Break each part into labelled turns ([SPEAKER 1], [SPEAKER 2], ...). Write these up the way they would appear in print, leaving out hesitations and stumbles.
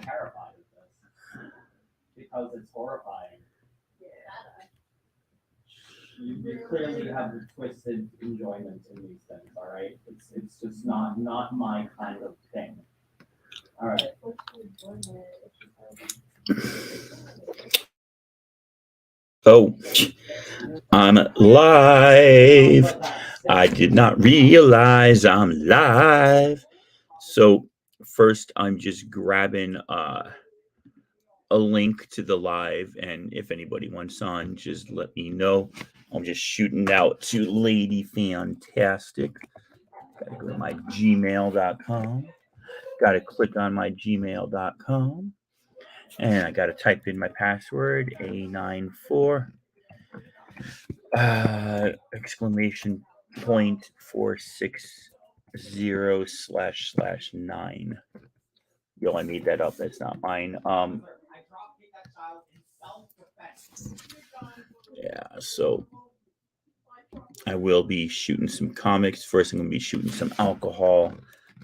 [SPEAKER 1] terrified of this because it's horrifying. You clearly have the twisted enjoyment in these things. All right, it's just not my kind of thing. All right.
[SPEAKER 2] Oh, I'm live. I did not realize I'm live. So first, I'm just grabbing a link to the live, and if anybody wants on, just let me know. I'm just shooting out to Lady Fantastic. Gotta go to my gmail.com. Gotta click on my gmail.com. And I gotta type in my password, A94 exclamation point 460//9. Yo, I made that up. That's not mine. Yeah, so I will be shooting some comics. First, I'm gonna be shooting some alcohol.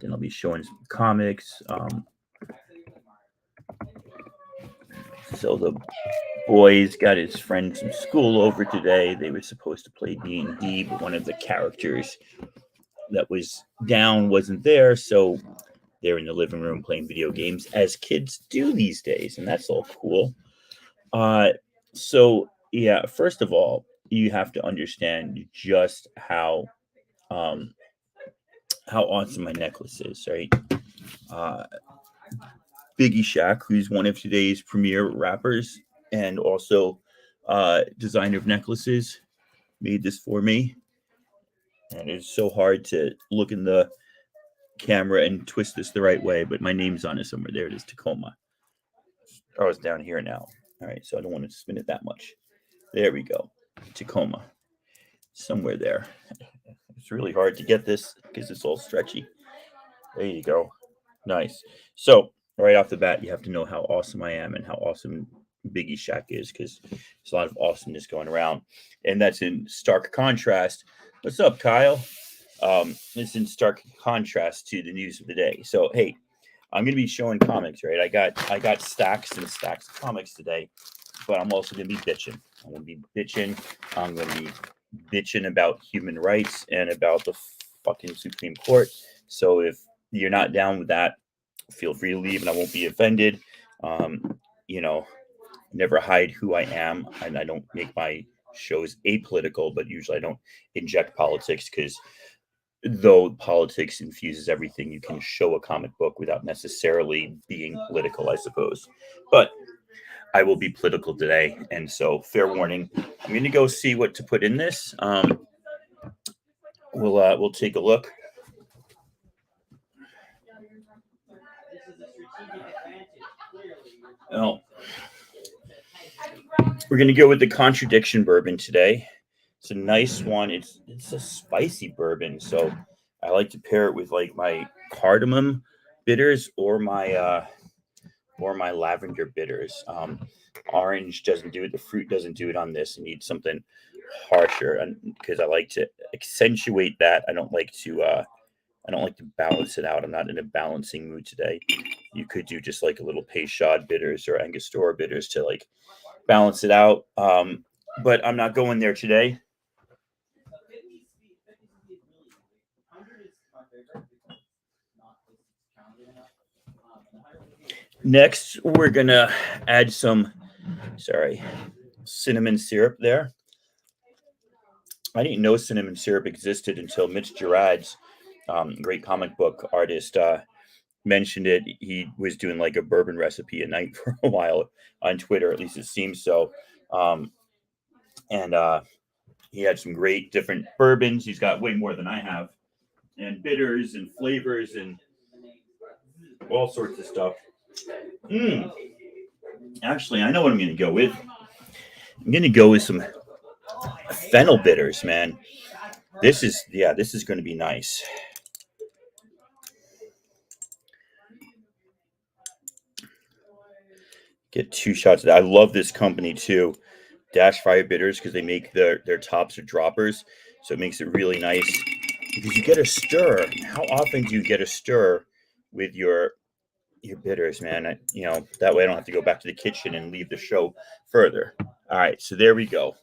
[SPEAKER 2] Then I'll be showing some comics. So the boys got his friends from school over today. They were supposed to play D&D, but one of the characters that was down wasn't there, so they're in the living room playing video games, as kids do these days, and that's all cool. So yeah, first of all, you have to understand just how awesome my necklace is, right? Biggie Shack, who's one of today's premier rappers and also designer of necklaces, made this for me. And it's so hard to look in the camera and twist this the right way, but my name's on it somewhere. There it is, Tacoma. Oh, it's down here now. All right, so I don't want to spin it that much. There we go. Tacoma. Somewhere there. It's really hard to get this because it's all stretchy. There you go. Nice. So right off the bat, you have to know how awesome I am and how awesome Biggie Shack is, because there's a lot of awesomeness going around, and that's in stark contrast. What's up, Kyle? It's in stark contrast to the news of the day. So hey, I'm gonna be showing comics, right? I got stacks and stacks of comics today, but I'm also gonna be bitching. I'm gonna be bitching. I'm gonna be bitching about human rights and about the fucking Supreme Court. So if you're not down with that, feel free to leave, and I won't be offended. You know, never hide who I am, and I don't make my shows apolitical, but usually I don't inject politics, because though politics infuses everything, you can show a comic book without necessarily being political, I suppose. But I will be political today, and so fair warning. I'm going to go see what to put in this. We'll take a look. Oh, we're going to go with the Contradiction bourbon today. It's a nice one. It's a spicy bourbon, so I like to pair it with like my cardamom bitters or my lavender bitters. Orange doesn't do it. The fruit doesn't do it on this. I need something harsher, and because I like to accentuate that. I don't like to balance it out. I'm not in a balancing mood today. You could do just like a little Peychaud bitters or Angostura bitters to like balance it out. But I'm not going there today. Next, we're gonna add some, cinnamon syrup there. I didn't know cinnamon syrup existed until Mitch Gerard's, great comic book artist, mentioned it. He was doing like a bourbon recipe a night for a while on Twitter, at least it seems so. And he had some great different bourbons. He's got way more than I have, and bitters and flavors and all sorts of stuff. Actually, I know what I'm going to go with. I'm going to go with some fennel bitters, man. This is going to be nice. Get 2 shots of that. I love this company too, Dash Fire Bitters, because they make their tops are droppers, so it makes it really nice. Because you get a stir. How often do you get a stir with your your bitters, man. That way I don't have to go back to the kitchen and leave the show further. All right, so there we go.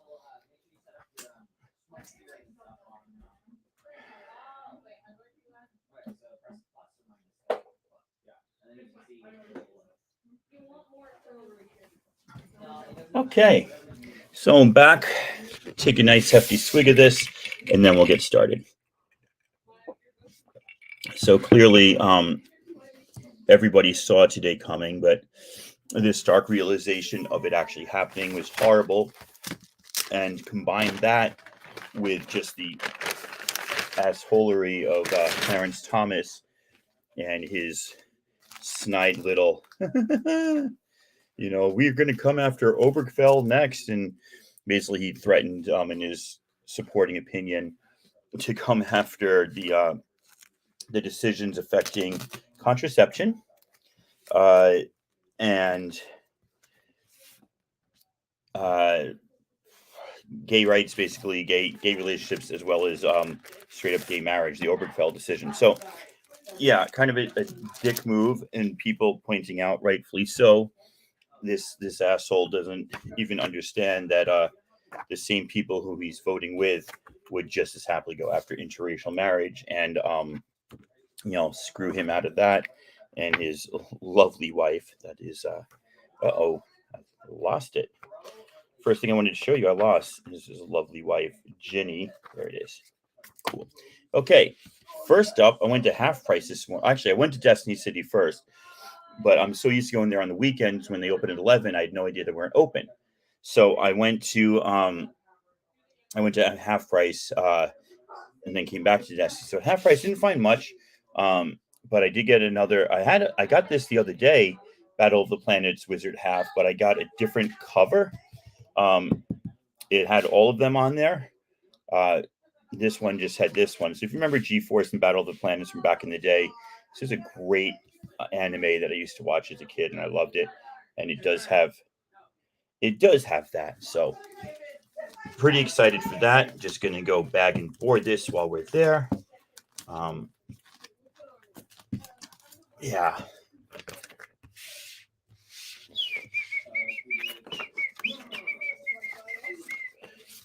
[SPEAKER 2] Okay, so I'm back. Take a nice hefty swig of this, and then we'll get started. So clearly, everybody saw today coming, but the stark realization of it actually happening was horrible. And combine that with just the assholery of Clarence Thomas and his snide little, we're going to come after Obergefell next. And basically he threatened in his supporting opinion to come after the decisions affecting contraception and gay rights, basically gay relationships, as well as straight up gay marriage, the Obergefell decision. So yeah, kind of a dick move, and people pointing out, rightfully so, this asshole doesn't even understand that the same people who he's voting with would just as happily go after interracial marriage and screw him out of that and his lovely wife. That is I lost it. First thing I wanted to show you, I lost. This is his lovely wife, Ginny. There it is. Cool. Okay. First up, I went to Half Price this morning. Actually, I went to Destiny City first, but I'm so used to going there on the weekends when they open at 11. I had no idea they weren't open. So I went to Half Price and then came back to Destiny. So at Half Price, didn't find much, but I did get another. I got this the other day, Battle of the Planets Wizard Half, but I got a different cover. It had all of them on there. This one just had this one. So if you remember G-Force and Battle of the Planets from back in the day, this is a great anime that I used to watch as a kid, and I loved it. And it does have that. So pretty excited for that. Just gonna go bag and board this while we're there. Yeah.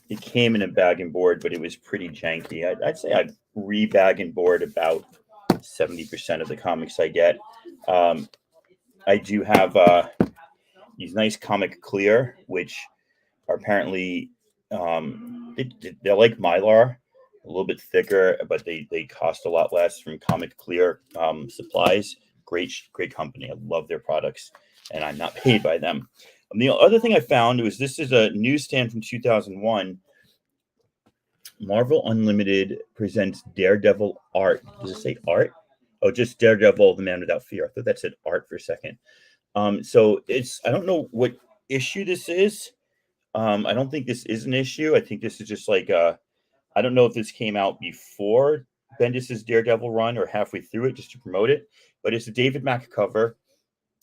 [SPEAKER 2] It came in a bag and board, but it was pretty janky. I'd say I'd re-bag and board about 70% of the comics I get. I do have these nice Comic Clear, which are apparently they're like Mylar, a little bit thicker, but they cost a lot less from Comic Clear supplies. Great company. I love their products, and I'm not paid by them. The other thing I found was this is a newsstand from 2001. Marvel Unlimited presents Daredevil art. Does it say art? Oh, just Daredevil, the Man Without Fear. I thought that said art for a second. So I don't know what issue this is. I don't think this is an issue. I think this is just like I don't know if this came out before Bendis's Daredevil run or halfway through it just to promote it. But it's a David Mack cover,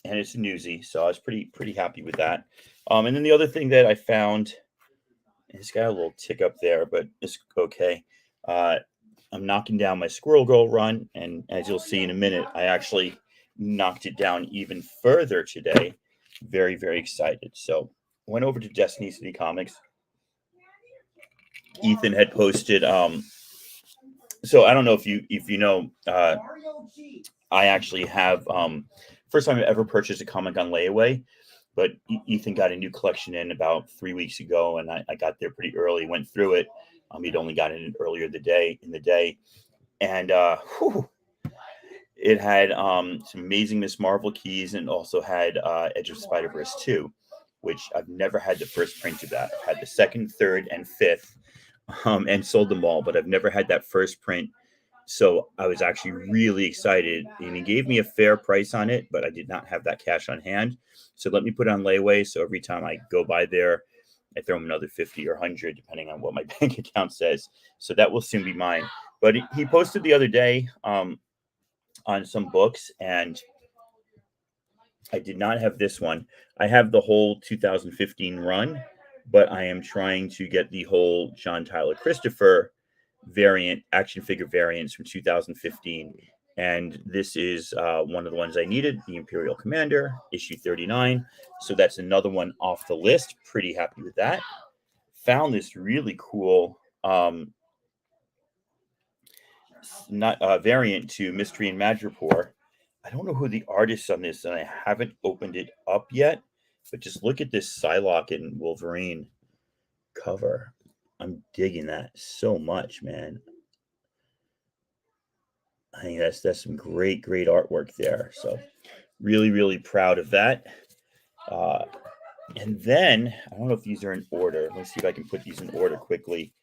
[SPEAKER 2] and it's a newsie, so I was pretty happy with that. And then the other thing that I found, it's got a little tick up there, but it's okay. I'm knocking down my Squirrel Girl run, and as you'll see in a minute, I actually knocked it down even further today. Very, very excited. So went over to Destiny City Comics. Ethan had posted. So I don't know if you know. I actually have first time I've ever purchased a comic on layaway, but Ethan got a new collection in about 3 weeks ago, and I got there pretty early. Went through it. He'd only gotten it earlier in the day, and it had some amazing Miss Marvel keys, and also had Edge of Spider-Verse 2, which I've never had the first print of that. I've had the second, third, and fifth, and sold them all, but I've never had that first print. So I was actually really excited, and he gave me a fair price on it, but I did not have that cash on hand. So let me put it on layaway. So every time I go by there, I throw him another 50 or 100, depending on what my bank account says. So that will soon be mine. But he posted the other day on some books, and I did not have this one. I have the whole 2015 run, but I am trying to get the whole John Tyler Christopher variant, action figure variants from 2015. And this is one of the ones I needed, the Imperial Commander, issue 39. So that's another one off the list. Pretty happy with that. Found this really cool variant to Mystery and Madripoor. I don't know who the artist on this, and I haven't opened it up yet. But just look at this Psylocke and Wolverine cover. I'm digging that so much, man. I think that's some great artwork there. So really proud of that. And then I don't know if these are in order. Let's see if I can put these in order quickly.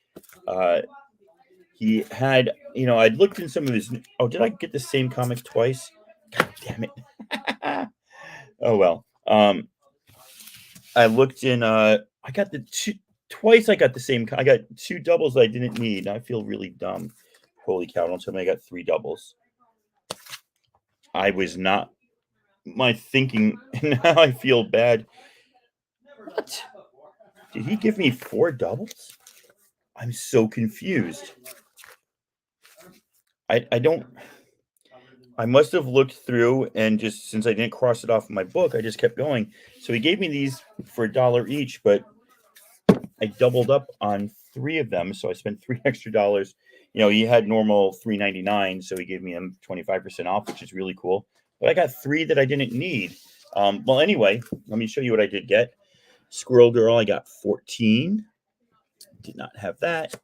[SPEAKER 2] He had, I'd looked in some of his. Oh, did I get the same comic twice? God damn it! Oh well. I looked in. I got the two twice. I got the same. I got two doubles I didn't need. I feel really dumb. Holy cow! Don't tell me I got three doubles. I was not. My thinking. Now I feel bad. What? Did he give me four doubles? I'm so confused. I don't. I must have looked through, and just since I didn't cross it off in my book, I just kept going. So he gave me these for $1 each, but I doubled up on three of them, so I spent $3 extra. He had normal $3.99, so he gave me them 25% off, which is really cool. But I got three that I didn't need. Well, anyway, let me show you what I did get. Squirrel Girl, I got 14. Did not have that.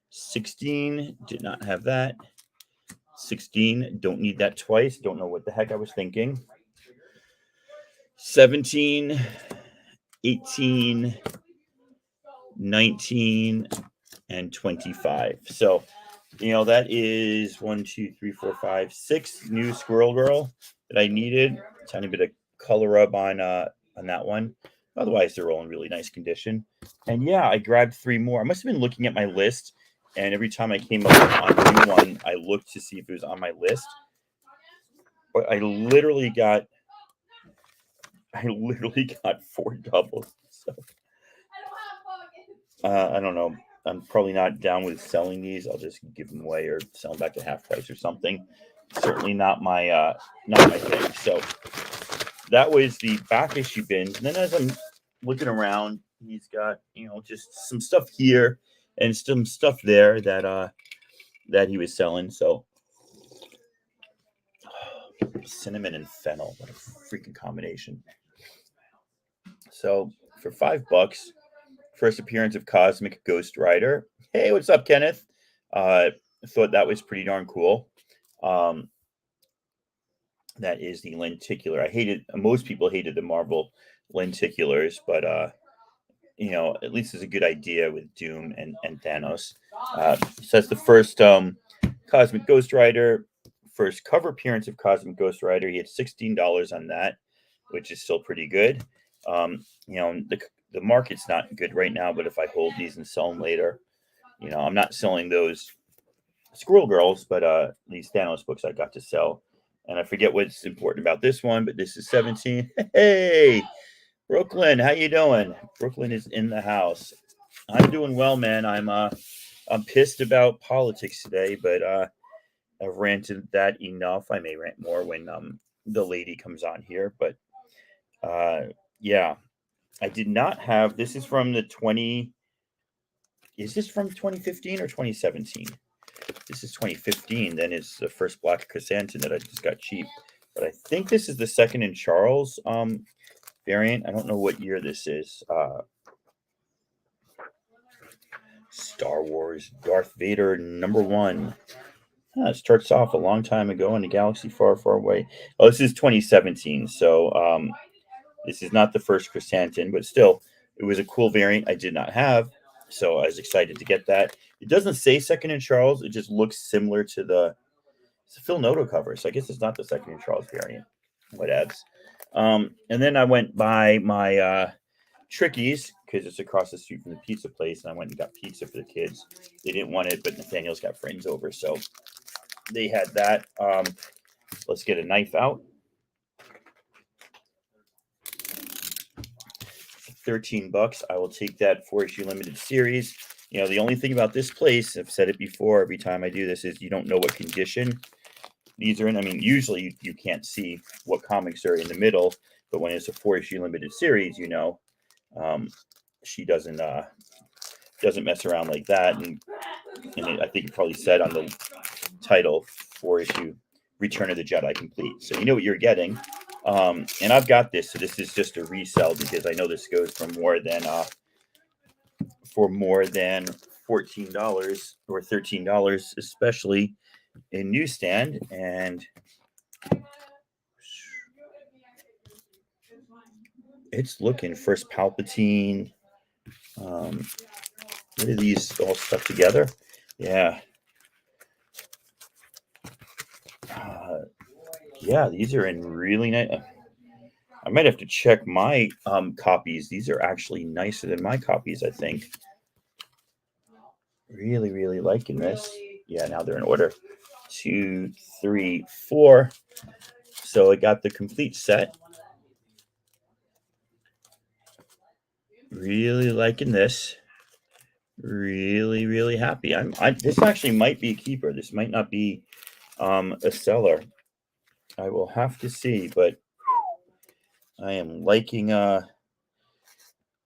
[SPEAKER 2] 16, did not have that. 16, don't need that twice. Don't know what the heck I was thinking. 17, 18, 19, and 25. So, that is 1, 2, 3, 4, 5, 6 new Squirrel Girl that I needed. Tiny bit of color rub on that one. Otherwise, they're all in really nice condition. And yeah, I grabbed 3 more. I must have been looking at my list, and every time I came up on a new one, I looked to see if it was on my list. But I literally got 4 doubles. So I don't know. I'm probably not down with selling these. I'll just give them away or sell them back to half price or something. Certainly not my thing. So that was the back issue bins. And then as I'm looking around, he's got just some stuff here and some stuff there that he was selling. So cinnamon and fennel, what a freaking combination. So for $5, first appearance of Cosmic Ghost Rider. Hey, what's up, Kenneth? I thought that was pretty darn cool. That is the lenticular. Most people hated the Marvel lenticulars, but at least it's a good idea with Doom and Thanos. So that's the first Cosmic Ghost Rider, first cover appearance of Cosmic Ghost Rider. He had $16 on that, which is still pretty good. The market's not good right now, but if I hold these and sell them later, I'm not selling those Squirrel Girls, but these Thanos books I got to sell. And I forget what's important about this one, but this is 17. Hey, Brooklyn, how you doing? Brooklyn is in the house. I'm doing well, man. I'm pissed about politics today, but I've ranted that enough. I may rant more when the lady comes on here, but yeah, I did not have. This is from the 20. Is this from 2015 or 2017? This is 2015. Then it's the first Black Chrysanthemum that I just got cheap. But I think this is the second in Charles variant. I don't know what year this is. Star Wars Darth Vader #1. It starts off a long time ago in a galaxy far, far away. Oh, this is 2017. So this is not the first Chrysanthemum, but still, it was a cool variant I did not have. So I was excited to get that. It doesn't say second in Charles. It just looks similar to it's a Phil Noto cover. So I guess it's not the second in Charles variant. Whatevs. And then I went by my Trickies because it's across the street from the pizza place. And I went and got pizza for the kids. They didn't want it, but Nathaniel's got friends over. So they had that. Let's get a knife out. 13 bucks. I will take that 4-issue limited series. The only thing about this place, I've said it before, every time I do this, is you don't know what condition these are in. I mean, usually you can't see what comics are in the middle, but when it's a 4-issue limited series, she doesn't mess around like that. And I think it probably said on the title 4-issue Return of the Jedi complete. So you know what you're getting. And I've got this, so this is just a resell because I know this goes for more than $14 or $13, especially in newsstand. And it's looking first Palpatine. What are these all stuck together? Yeah. Yeah, these are in really nice. I might have to check my copies. These are actually nicer than my copies, I think. Really, really liking this. Yeah, now they're in order. 2, 3, 4. So I got the complete set. Really liking this. Really, really happy. This actually might be a keeper. This might not be a seller. I will have to see, but I am liking the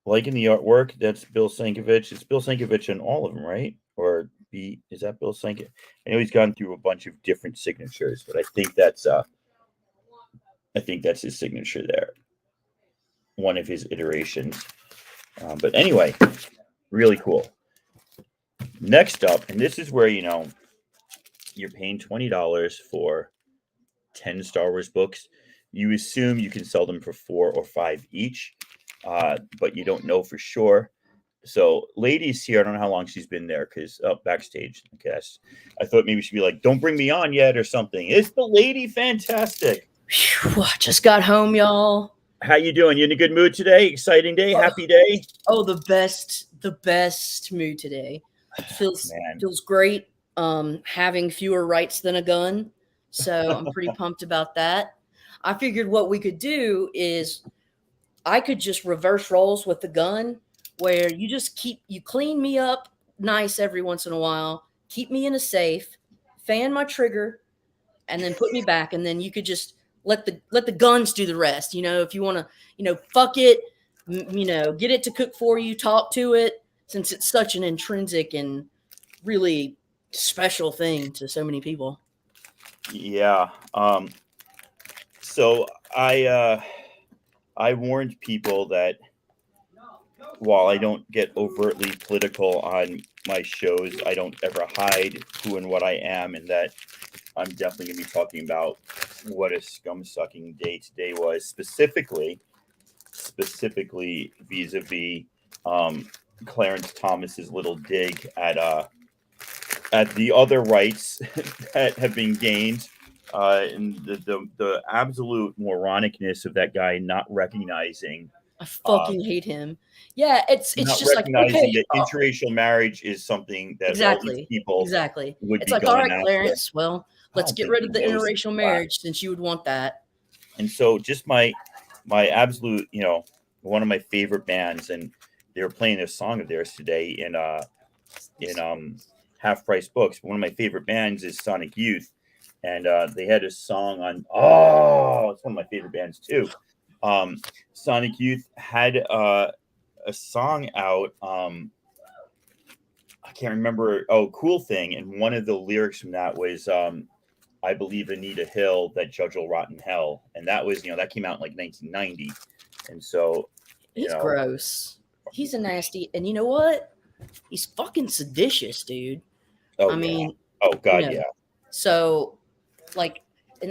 [SPEAKER 2] artwork. That's Bill Sienkiewicz. It's Bill Sienkiewicz in all of them, right? Or is that Bill Sienkiewicz? I know he's gone through a bunch of different signatures, but I think that's his signature there. One of his iterations. But anyway, really cool. Next up, and this is where you're paying $20 for 10 Star Wars books. You assume you can sell them for 4 or 5 each, but you don't know for sure. So, Lady's here. I don't know how long she's been there because backstage, I guess. I thought maybe she'd be like, "Don't bring me on yet" or something. It's the Lady Fantastic.
[SPEAKER 3] Whew, just got home, y'all.
[SPEAKER 2] How you doing? You in a good mood today? Exciting day? Happy day?
[SPEAKER 3] Oh, the best mood today. Feels great. Having fewer rights than a gun. So I'm pretty pumped about that. I figured what we could do is I could just reverse roles with the gun where you clean me up nice every once in a while, keep me in a safe, fan my trigger, and then put me back. And then you could just let the guns do the rest. If you want to, fuck it, get it to cook for you, talk to it, since it's such an intrinsic and really special thing to so many people.
[SPEAKER 2] Yeah. So I warned people that while I don't get overtly political on my shows, I don't ever hide who and what I am, and that I'm definitely going to be talking about what a scum-sucking day today was, specifically vis-a-vis Clarence Thomas's little dig at the other rights that have been gained, and the absolute moronicness of that guy not recognizing.
[SPEAKER 3] I fucking hate him. Yeah, it's
[SPEAKER 2] not
[SPEAKER 3] just
[SPEAKER 2] recognizing
[SPEAKER 3] like, okay,
[SPEAKER 2] that interracial marriage is something that all these people would
[SPEAKER 3] it's
[SPEAKER 2] be
[SPEAKER 3] like,
[SPEAKER 2] going
[SPEAKER 3] all right,
[SPEAKER 2] after.
[SPEAKER 3] Clarence, well, let's get rid of the interracial marriage since you would want that.
[SPEAKER 2] And so just my absolute, one of my favorite bands, and they were playing a song of theirs today in Half Price Books. One of my favorite bands is Sonic Youth, and they had a song on. Oh, it's one of my favorite bands too. Sonic Youth had a song out. I can't remember. Oh, Cool Thing, and one of the lyrics from that was "I believe Anita Hill that Judge will rot in hell," and that was that came out in like 1990, and so
[SPEAKER 3] he's gross. He's a nasty, and you know what? He's fucking seditious, dude.
[SPEAKER 2] Oh,
[SPEAKER 3] I mean,
[SPEAKER 2] oh god, yeah.
[SPEAKER 3] So,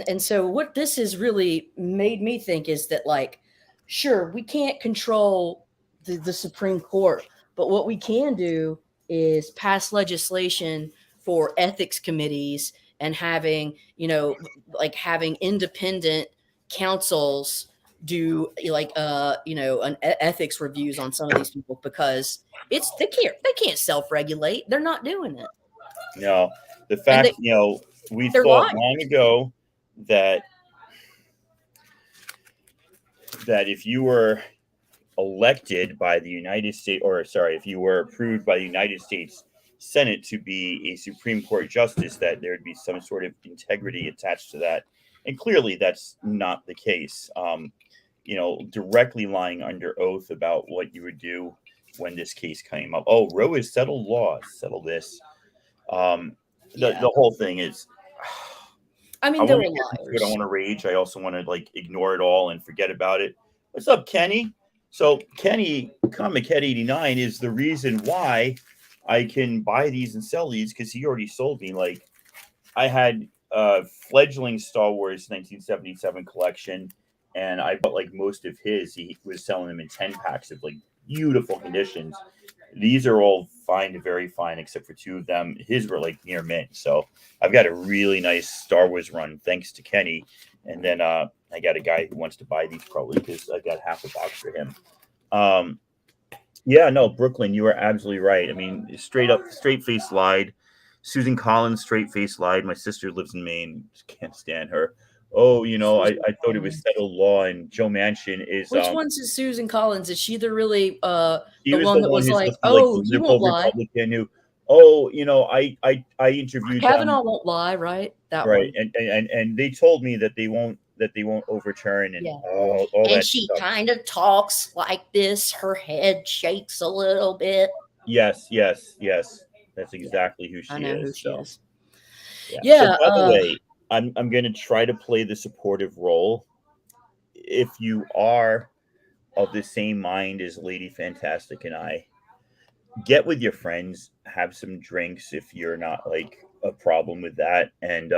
[SPEAKER 3] and so what this has really made me think is that, sure, we can't control the Supreme Court, but what we can do is pass legislation for ethics committees and having having independent councils do an ethics reviews on some of these people, because they can't self-regulate. They're not doing it.
[SPEAKER 2] No, the fact we thought long ago that if you were elected by the United States, if you were approved by the United States Senate to be a Supreme Court justice, that there would be some sort of integrity attached to that. And clearly that's not the case. Directly lying under oath about what you would do when this case came up. Oh, Roe is settled law. Settle this. The whole thing is,
[SPEAKER 3] I mean,
[SPEAKER 2] I
[SPEAKER 3] there
[SPEAKER 2] want
[SPEAKER 3] were
[SPEAKER 2] to get into it. I
[SPEAKER 3] liars.
[SPEAKER 2] want to rage. I also want to like ignore it all and forget about it. What's up, Kenny? So Kenny Comic Head 89 is the reason why I can buy these and sell these, because he already sold me. Like, I had fledgling Star Wars 1977 collection, and I bought like most of his. He was selling them in 10 packs of like beautiful conditions. These are all fine to very fine, except for two of them. His were like near mint. So I've got a really nice Star Wars run thanks to Kenny. And then I got a guy who wants to buy these probably because I got half a box for him. Yeah, no, Brooklyn, you are absolutely right. I mean, straight face lied. Susan Collins, straight face lied. My sister lives in Maine. Just can't stand her. Oh, I thought it was settled law, and Joe Manchin is.
[SPEAKER 3] Which one's is Susan Collins? Is she the really
[SPEAKER 2] She
[SPEAKER 3] the
[SPEAKER 2] was
[SPEAKER 3] one
[SPEAKER 2] the
[SPEAKER 3] that
[SPEAKER 2] one
[SPEAKER 3] was
[SPEAKER 2] who's
[SPEAKER 3] like,
[SPEAKER 2] supposed to be, like,
[SPEAKER 3] oh,
[SPEAKER 2] the
[SPEAKER 3] you
[SPEAKER 2] liberal
[SPEAKER 3] won't lie.
[SPEAKER 2] Republican who, oh, I interviewed
[SPEAKER 3] Kavanaugh
[SPEAKER 2] them,
[SPEAKER 3] won't lie, right? That
[SPEAKER 2] right,
[SPEAKER 3] one.
[SPEAKER 2] and they told me that they won't overturn and
[SPEAKER 3] Yeah.
[SPEAKER 2] all
[SPEAKER 3] And
[SPEAKER 2] that
[SPEAKER 3] she
[SPEAKER 2] stuff.
[SPEAKER 3] kind of talks like this. Her head shakes a little bit.
[SPEAKER 2] Yes. That's exactly who she
[SPEAKER 3] I know
[SPEAKER 2] is.
[SPEAKER 3] who she is.
[SPEAKER 2] Yeah.
[SPEAKER 3] Yeah.
[SPEAKER 2] So by the way, I'm going to try to play the supportive role. If you are of the same mind as Lady Fantastic and I, get with your friends, have some drinks if you're not like a problem with that, and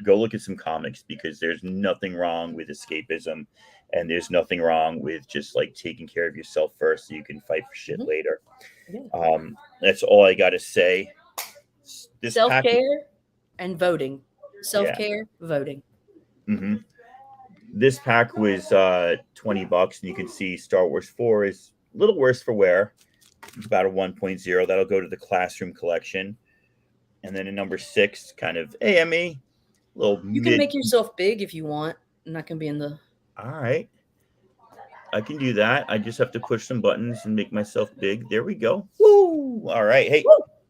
[SPEAKER 2] go look at some comics, because there's nothing wrong with escapism, and there's nothing wrong with just like taking care of yourself first so you can fight for shit later.
[SPEAKER 3] Yeah.
[SPEAKER 2] That's all I got to say. This
[SPEAKER 3] Self-care and voting. Self-care, voting.
[SPEAKER 2] Mm-hmm. This pack was $20, and you can see Star Wars 4 is a little worse for wear. It's about a 1.0. That'll go to the classroom collection. And then in number 6, kind of AME.
[SPEAKER 3] You can make yourself big if you want, and that can be in the.
[SPEAKER 2] All right. I can do that. I just have to push some buttons and make myself big. There we go. Woo! All right. Hey,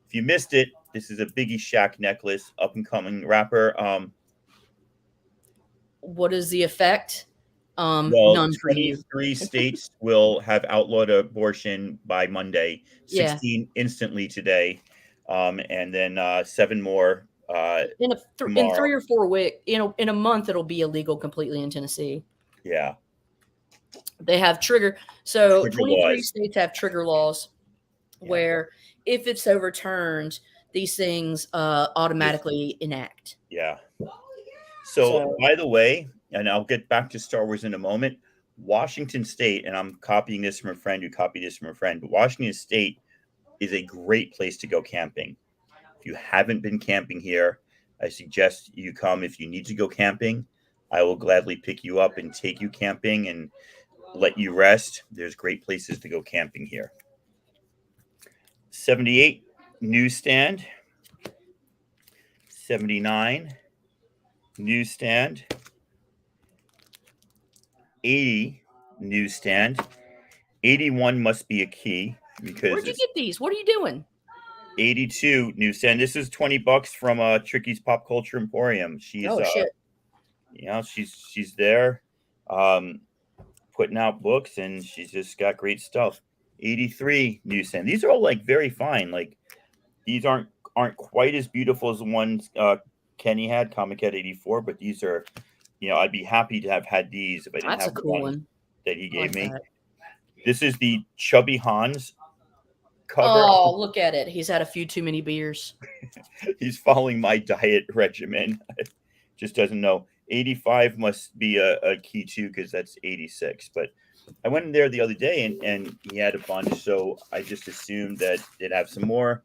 [SPEAKER 2] if you missed it, this is a Biggie Shack necklace, up and coming rapper.
[SPEAKER 3] What is the effect?
[SPEAKER 2] Well,
[SPEAKER 3] None for you.
[SPEAKER 2] 23 states will have outlawed abortion by Monday. 16 instantly today, and then 7 more.
[SPEAKER 3] In 3 or 4 weeks, in a month, it'll be illegal completely in Tennessee.
[SPEAKER 2] Yeah,
[SPEAKER 3] they have trigger. So 23
[SPEAKER 2] laws.
[SPEAKER 3] States have trigger laws, where if it's overturned, these things automatically enact.
[SPEAKER 2] Yeah. So, by the way, and I'll get back to Star Wars in a moment, Washington State, and I'm copying this from a friend who copied this from a friend, but Washington State is a great place to go camping. If you haven't been camping here, I suggest you come. If you need to go camping, I will gladly pick you up and take you camping and let you rest. There's great places to go camping here. 78, newsstand. 79, newsstand. 80, newsstand. 81 must be a key, because
[SPEAKER 3] where'd you get these? What are you doing?
[SPEAKER 2] 82, newsstand. This is $20 from Tricky's Pop Culture Emporium. She's
[SPEAKER 3] shit.
[SPEAKER 2] She's there, putting out books, and she's just got great stuff. 83, newsstand. These are all like very fine. Like, these aren't quite as beautiful as the ones Kenny had, Comic Head 84, but these are, I'd be happy to have had these if I didn't have the one that he gave me. This is the Chubby Hans cover.
[SPEAKER 3] Oh, look at it. He's had a few too many beers.
[SPEAKER 2] He's following my diet regimen. Just doesn't know. 85 must be a key too, because that's 86. But I went in there the other day and he had a bunch, so I just assumed that they'd have some more.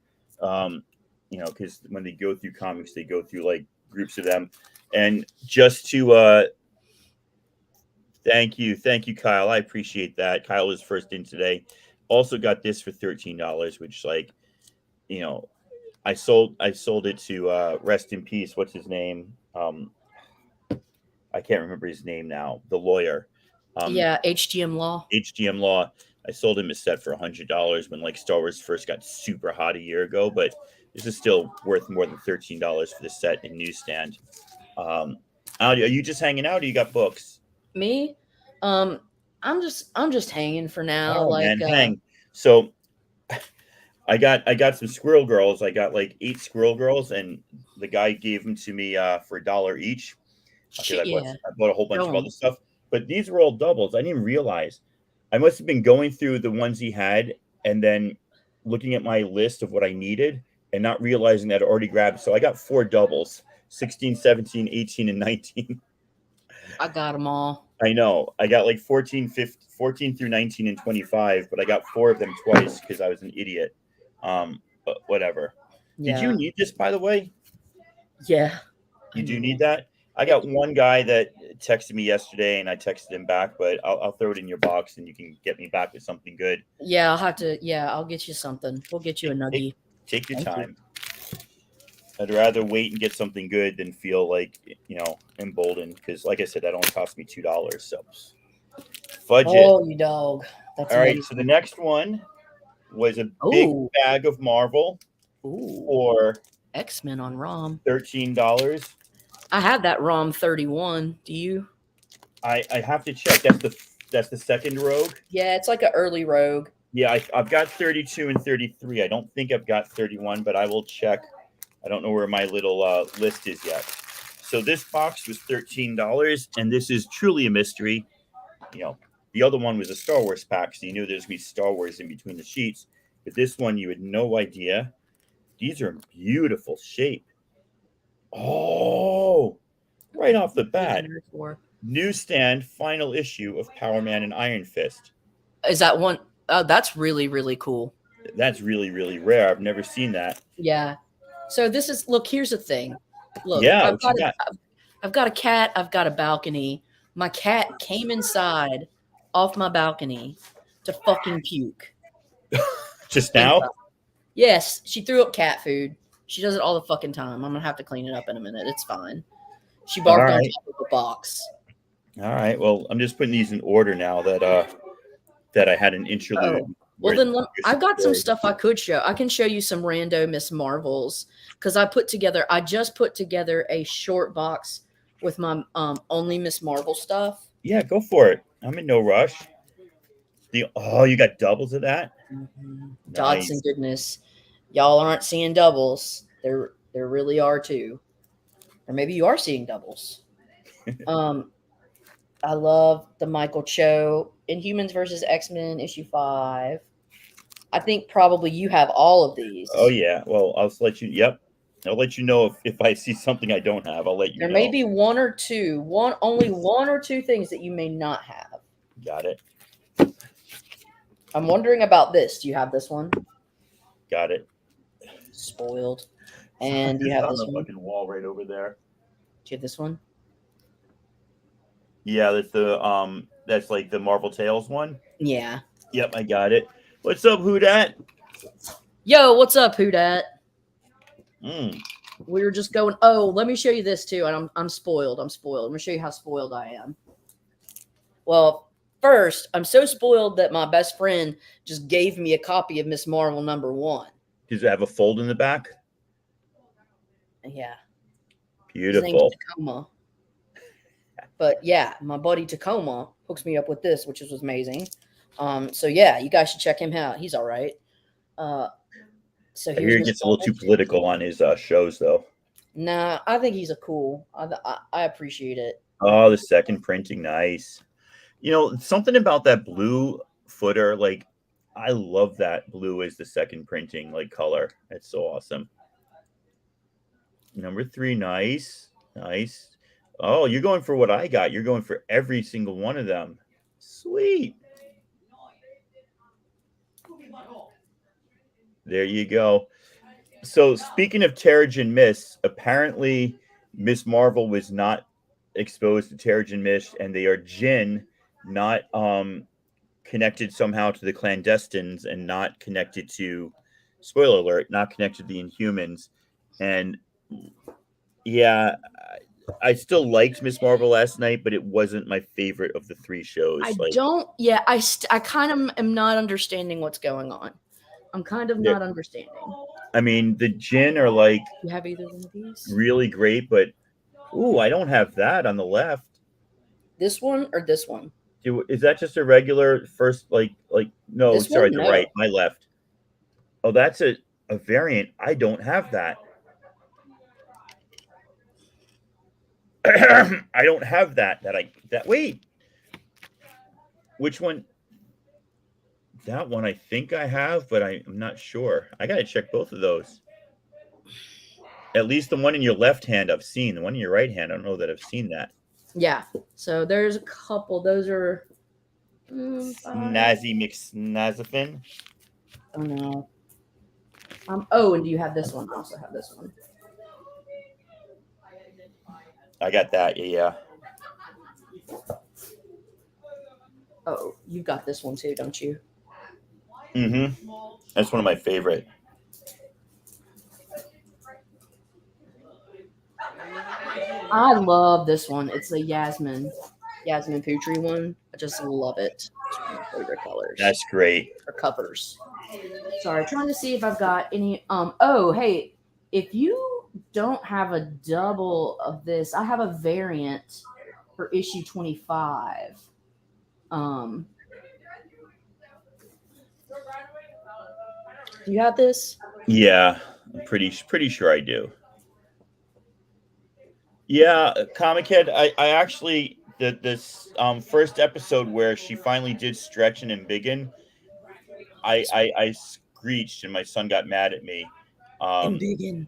[SPEAKER 2] Because when they go through comics, they go through like groups of them. And just to thank you, Kyle. I appreciate that. Kyle was first in today. Also got this for $13, which, like, I sold it to rest in peace. What's his name? I can't remember his name now. The lawyer.
[SPEAKER 3] HGM Law.
[SPEAKER 2] HGM Law. I sold him a set for $100 when like Star Wars first got super hot a year ago, but this is still worth more than $13 for the set in newsstand. Are you just hanging out or you got books?
[SPEAKER 3] Me? I'm just hanging for now.
[SPEAKER 2] Oh
[SPEAKER 3] Like
[SPEAKER 2] man, hang. So I got some Squirrel Girls. I got like 8 Squirrel Girls, and the guy gave them to me for $1 each. Because
[SPEAKER 3] yeah.
[SPEAKER 2] I bought a whole bunch
[SPEAKER 3] Show
[SPEAKER 2] of
[SPEAKER 3] 'em.
[SPEAKER 2] other stuff. But these were all doubles. I didn't even realize. I must have been going through the ones he had and then looking at my list of what I needed and not realizing that I already grabbed. So I got 4 doubles, 16, 17, 18, and 19.
[SPEAKER 3] I got them all.
[SPEAKER 2] I know. I got like 14 through 19 and 25, but I got 4 of them twice because I was an idiot. But whatever.
[SPEAKER 3] Yeah.
[SPEAKER 2] Did you need this, by the way?
[SPEAKER 3] Yeah.
[SPEAKER 2] You do need that? I got one guy that texted me yesterday and I texted him back, but I'll throw it in your box and you can get me back with something good.
[SPEAKER 3] Yeah, I'll have to. Yeah, I'll get you something. We'll get you a nuggie.
[SPEAKER 2] Take your
[SPEAKER 3] Thank you.
[SPEAKER 2] time. I'd rather wait and get something good than feel like, emboldened. Because, like I said, that only cost me $2. So, fudge it.
[SPEAKER 3] Oh, you dog. That's
[SPEAKER 2] all right.
[SPEAKER 3] amazing.
[SPEAKER 2] So the next one was a big
[SPEAKER 3] Ooh.
[SPEAKER 2] bag of Marvel for
[SPEAKER 3] X-Men on ROM.
[SPEAKER 2] $13.
[SPEAKER 3] I have that ROM 31. Do you?
[SPEAKER 2] I have to check. That's the second Rogue.
[SPEAKER 3] Yeah, it's like an early Rogue.
[SPEAKER 2] Yeah, I've got 32 and 33. I don't think I've got 31, but I will check. I don't know where my little list is yet. So this box was $13, and this is truly a mystery. The other one was a Star Wars pack, so you knew there's going to be Star Wars in between the sheets. But this one, you had no idea. These are in beautiful shape. Oh, right off the bat. Newsstand final issue of Power Man and Iron Fist.
[SPEAKER 3] Is that one? Oh, that's really, really cool.
[SPEAKER 2] That's really, really rare. I've never seen that.
[SPEAKER 3] Yeah. So this is, look, here's the thing. Look,
[SPEAKER 2] yeah,
[SPEAKER 3] I've got a cat. I've got a balcony. My cat came inside off my balcony to fucking puke.
[SPEAKER 2] Just now?
[SPEAKER 3] Yes. She threw up cat food. She does it all the fucking time. I'm going to have to clean it up in a minute. It's fine. She barked on top of the box.
[SPEAKER 2] All right. Well, I'm just putting these in order now that I had an interlude.
[SPEAKER 3] Oh. Well, then I've got some stuff I could show. I can show you some rando Miss Marvels because I just put together a short box with my only Miss Marvel stuff.
[SPEAKER 2] Yeah, go for it. I'm in no rush. You got doubles of that?
[SPEAKER 3] Mm-hmm. Nice. Dots and goodness. Y'all aren't seeing doubles. There really are too. Or maybe you are seeing doubles. I love the Michael Cho Inhumans versus X-Men issue 5. I think probably you have all of these.
[SPEAKER 2] Oh yeah. Well, I'll just let you. Yep. I'll let you know if I see something I don't have. I'll let you know.
[SPEAKER 3] There may be only one or two things that you may not have.
[SPEAKER 2] Got it.
[SPEAKER 3] I'm wondering about this. Do you have this one?
[SPEAKER 2] Got it.
[SPEAKER 3] Spoiled. And you have this
[SPEAKER 2] on the
[SPEAKER 3] one?
[SPEAKER 2] fucking wall right over there.
[SPEAKER 3] Do you have this one?
[SPEAKER 2] Yeah, that's like the Marvel Tales one.
[SPEAKER 3] Yeah.
[SPEAKER 2] Yep, I got it. What's up, Who Dat?
[SPEAKER 3] Yo, what's up, Who Dat?
[SPEAKER 2] We
[SPEAKER 3] were just going. Oh, let me show you this too. And I'm spoiled. I'm spoiled. I'm gonna show you how spoiled I am. Well, first, I'm so spoiled that my best friend just gave me a copy of Miss Marvel #1.
[SPEAKER 2] Does it have a fold in the back?
[SPEAKER 3] Yeah.
[SPEAKER 2] Beautiful.
[SPEAKER 3] His name's Tacoma. But yeah, my buddy Tacoma hooks me up with this, which was amazing. So yeah, you guys should check him out. He's all right. So
[SPEAKER 2] I hear he gets a little too political on his shows, though.
[SPEAKER 3] Nah, I think he's a cool. I appreciate it.
[SPEAKER 2] Oh, the second printing, nice. Something about that blue footer, like I love that blue as the second printing, like color. It's so awesome. Number 3, nice. Oh, you're going for what I got. You're going for every single one of them. Sweet. There you go. So speaking of Terrigen Mist, apparently Miss Marvel was not exposed to Terrigen Mist, and they are Jinn, not connected somehow to the clandestines and not connected to, spoiler alert, not connected to the Inhumans. And yeah, I still liked Miss Marvel last night, but it wasn't my favorite of the 3 shows.
[SPEAKER 3] I
[SPEAKER 2] Like,
[SPEAKER 3] don't. Yeah, I kind of am not understanding what's going on. I'm kind of not understanding.
[SPEAKER 2] I mean, the Jinn are like
[SPEAKER 3] You have either one of these?
[SPEAKER 2] really great, but ooh, I don't have that on the left.
[SPEAKER 3] This one or this one?
[SPEAKER 2] Is that just a regular first no,
[SPEAKER 3] This
[SPEAKER 2] sorry,
[SPEAKER 3] one?
[SPEAKER 2] the
[SPEAKER 3] No.
[SPEAKER 2] right, my left. Oh, that's a variant. I don't have that. I don't have that wait. Which one? That one I think I have, but I'm not sure. I gotta check both of those. At least the one in your left hand I've seen. The one in your right hand, I don't know that I've seen that.
[SPEAKER 3] Yeah. So there's a couple. Those are
[SPEAKER 2] Snazzy McSnazzafin.
[SPEAKER 3] Oh no. Oh, and do you have this one? I also have this one.
[SPEAKER 2] I got that, yeah.
[SPEAKER 3] Oh, you've got this one too, don't you?
[SPEAKER 2] Mm-hmm. That's one of my favorite.
[SPEAKER 3] I love this one. It's a Yasmin Putri one. I just love it. It's one of my favorite colors.
[SPEAKER 2] That's great.
[SPEAKER 3] Or covers. Sorry, trying to see if I've got any. Oh, hey, if you don't have a double of this, I have a variant for issue 25. You got this?
[SPEAKER 2] Yeah, I'm pretty sure I do. Yeah, Comic Head. I actually this first episode where she finally did stretch and embiggen. I screeched and my son got mad at me.
[SPEAKER 3] Embiggen.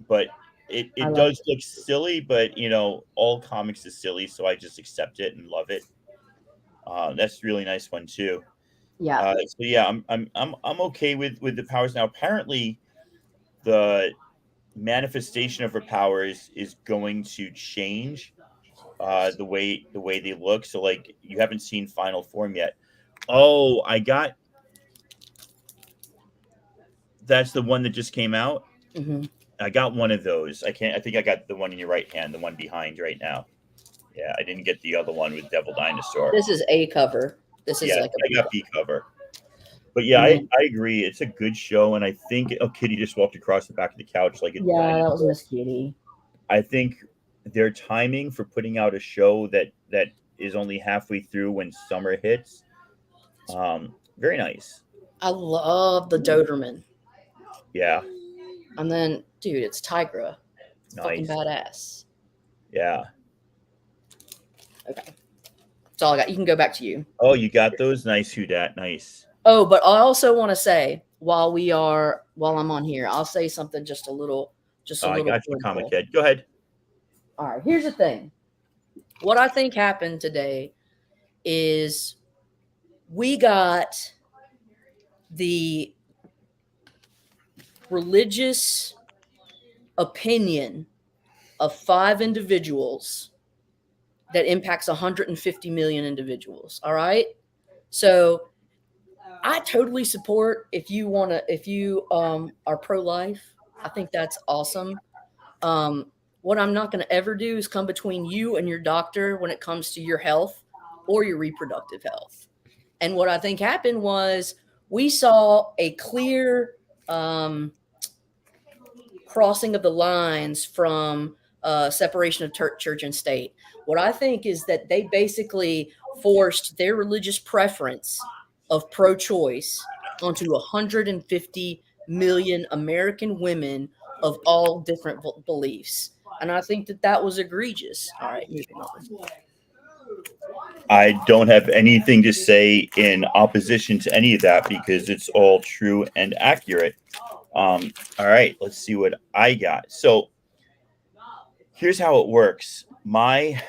[SPEAKER 2] But it does look silly, but all comics is silly, so I just accept it and love it. That's a really nice one too.
[SPEAKER 3] Yeah.
[SPEAKER 2] So yeah, I'm okay with the powers now. Apparently, the manifestation of her powers is going to change the way they look. So like, you haven't seen final form yet. Oh, that's the one that just came out.
[SPEAKER 3] Mm-hmm.
[SPEAKER 2] I got one of those. I think I got the one in your right hand, the one behind right now. Yeah, I didn't get the other one with Devil Dinosaur.
[SPEAKER 3] This is A cover. This is like
[SPEAKER 2] I got B cover. But yeah, I agree. It's a good show, and I think Kitty just walked across the back of the couch like a dinosaur.
[SPEAKER 3] That was Miss Kitty.
[SPEAKER 2] I think their timing for putting out a show that is only halfway through when summer hits, very nice.
[SPEAKER 3] I love the Doberman.
[SPEAKER 2] Yeah.
[SPEAKER 3] And then, dude, it's Tigra. It's
[SPEAKER 2] Nice.
[SPEAKER 3] fucking badass.
[SPEAKER 2] Yeah.
[SPEAKER 3] Okay. That's all I got. You can go back to you.
[SPEAKER 2] Oh, you got those? Nice, Hudat. Nice.
[SPEAKER 3] Oh, but I also want to say, while I'm on here, I'll say something just a little.
[SPEAKER 2] I got you, Comic Head. Go ahead.
[SPEAKER 3] All right. Here's the thing. What I think happened today is we got the religious opinion of 5 individuals that impacts 150 million individuals. All right. So I totally support if you are pro-life. I think that's awesome. What I'm not going to ever do is come between you and your doctor when it comes to your health or your reproductive health. And what I think happened was we saw a clear crossing of the lines from separation of church and state. What I think is that they basically forced their religious preference of pro-choice onto 150 million American women of all different beliefs. And I think that was egregious. All right, moving on.
[SPEAKER 2] I don't have anything to say in opposition to any of that because it's all true and accurate. All right, let's see what I got. So here's how it works. My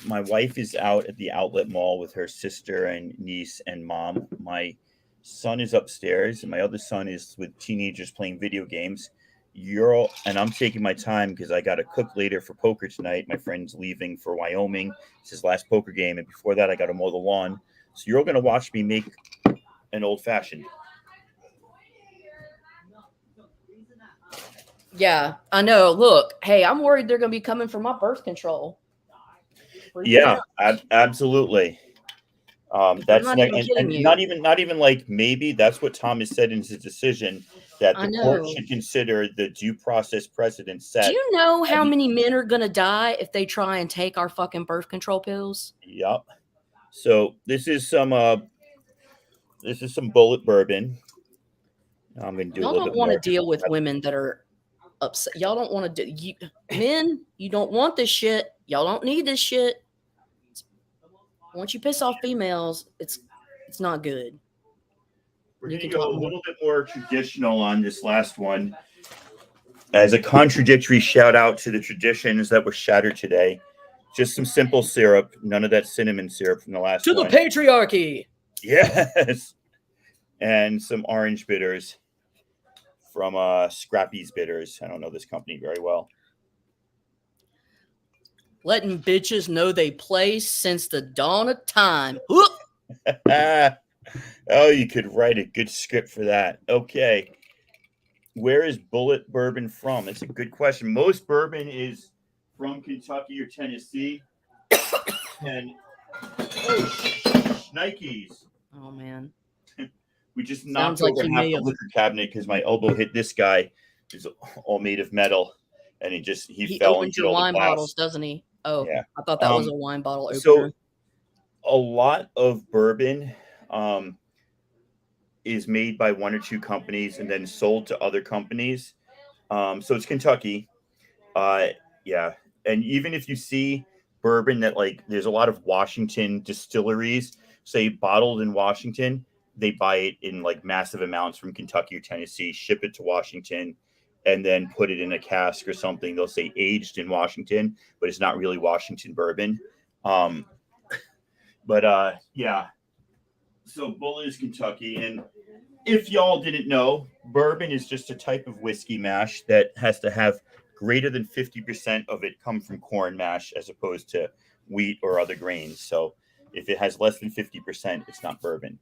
[SPEAKER 2] wife is out at the outlet mall with her sister and niece and mom. My son is upstairs, and my other son is with teenagers playing video games. And I'm taking my time because I got to cook later for poker tonight. My friend's leaving for Wyoming. It's his last poker game, and before that, I got to mow the lawn. So you're all going to watch me make an old fashioned.
[SPEAKER 3] Yeah, I know. Look, hey, I'm worried they're going to be coming for my birth control.
[SPEAKER 2] Yeah, absolutely.
[SPEAKER 3] I'm
[SPEAKER 2] That's
[SPEAKER 3] not even
[SPEAKER 2] and
[SPEAKER 3] kidding you.
[SPEAKER 2] not even like maybe that's what Thomas said in his decision that
[SPEAKER 3] I
[SPEAKER 2] the court
[SPEAKER 3] know.
[SPEAKER 2] should consider the due process precedent
[SPEAKER 3] Do
[SPEAKER 2] set.
[SPEAKER 3] you know how many men are going to die if they try and take our fucking birth control pills?
[SPEAKER 2] Yep. So this is some bullet bourbon. I'm gonna do a
[SPEAKER 3] Y'all
[SPEAKER 2] little
[SPEAKER 3] don't
[SPEAKER 2] bit
[SPEAKER 3] want to
[SPEAKER 2] more.
[SPEAKER 3] deal with women that are upset. Y'all don't want to do men. You don't want this shit. Y'all don't need this shit. Once you piss off females, it's not good.
[SPEAKER 2] We're
[SPEAKER 3] You
[SPEAKER 2] gonna
[SPEAKER 3] can
[SPEAKER 2] go
[SPEAKER 3] talk
[SPEAKER 2] a
[SPEAKER 3] more.
[SPEAKER 2] little bit more traditional on this last one. As a contradictory shout out to the traditions that were shattered today. Just some simple syrup, none of that cinnamon syrup from the last
[SPEAKER 3] To
[SPEAKER 2] one.
[SPEAKER 3] the patriarchy.
[SPEAKER 2] Yes. And some orange bitters from Scrappy's Bitters. I don't know this company very well.
[SPEAKER 3] Letting bitches know they play since the dawn of time.
[SPEAKER 2] Oh, you could write a good script for that. Okay. Where is bullet bourbon from? It's a good question. Most bourbon is from Kentucky or Tennessee. And Nikes.
[SPEAKER 3] Oh man.
[SPEAKER 2] We just
[SPEAKER 3] Sounds
[SPEAKER 2] knocked
[SPEAKER 3] like
[SPEAKER 2] over
[SPEAKER 3] you
[SPEAKER 2] half
[SPEAKER 3] may
[SPEAKER 2] the
[SPEAKER 3] have.
[SPEAKER 2] liquor cabinet because my elbow hit this guy. He's all made of metal, and he fell and
[SPEAKER 3] Opens
[SPEAKER 2] hit
[SPEAKER 3] your
[SPEAKER 2] all the
[SPEAKER 3] wine
[SPEAKER 2] glass.
[SPEAKER 3] bottles, doesn't he? Oh,
[SPEAKER 2] Yeah.
[SPEAKER 3] I thought that was a wine bottle opener.
[SPEAKER 2] So a lot of bourbon is made by one or two companies and then sold to other companies. So it's Kentucky. Yeah. And even if you see bourbon that like there's a lot of Washington distilleries, say bottled in Washington, they buy it in like massive amounts from Kentucky or Tennessee, ship it to Washington, and then put it in a cask or something. They'll say aged in Washington, but it's not really Washington bourbon. Yeah. So Bull is Kentucky, and if y'all didn't know, bourbon is just a type of whiskey mash that has to have greater than 50% of it come from corn mash as opposed to wheat or other grains. So if it has less than 50%, it's not bourbon.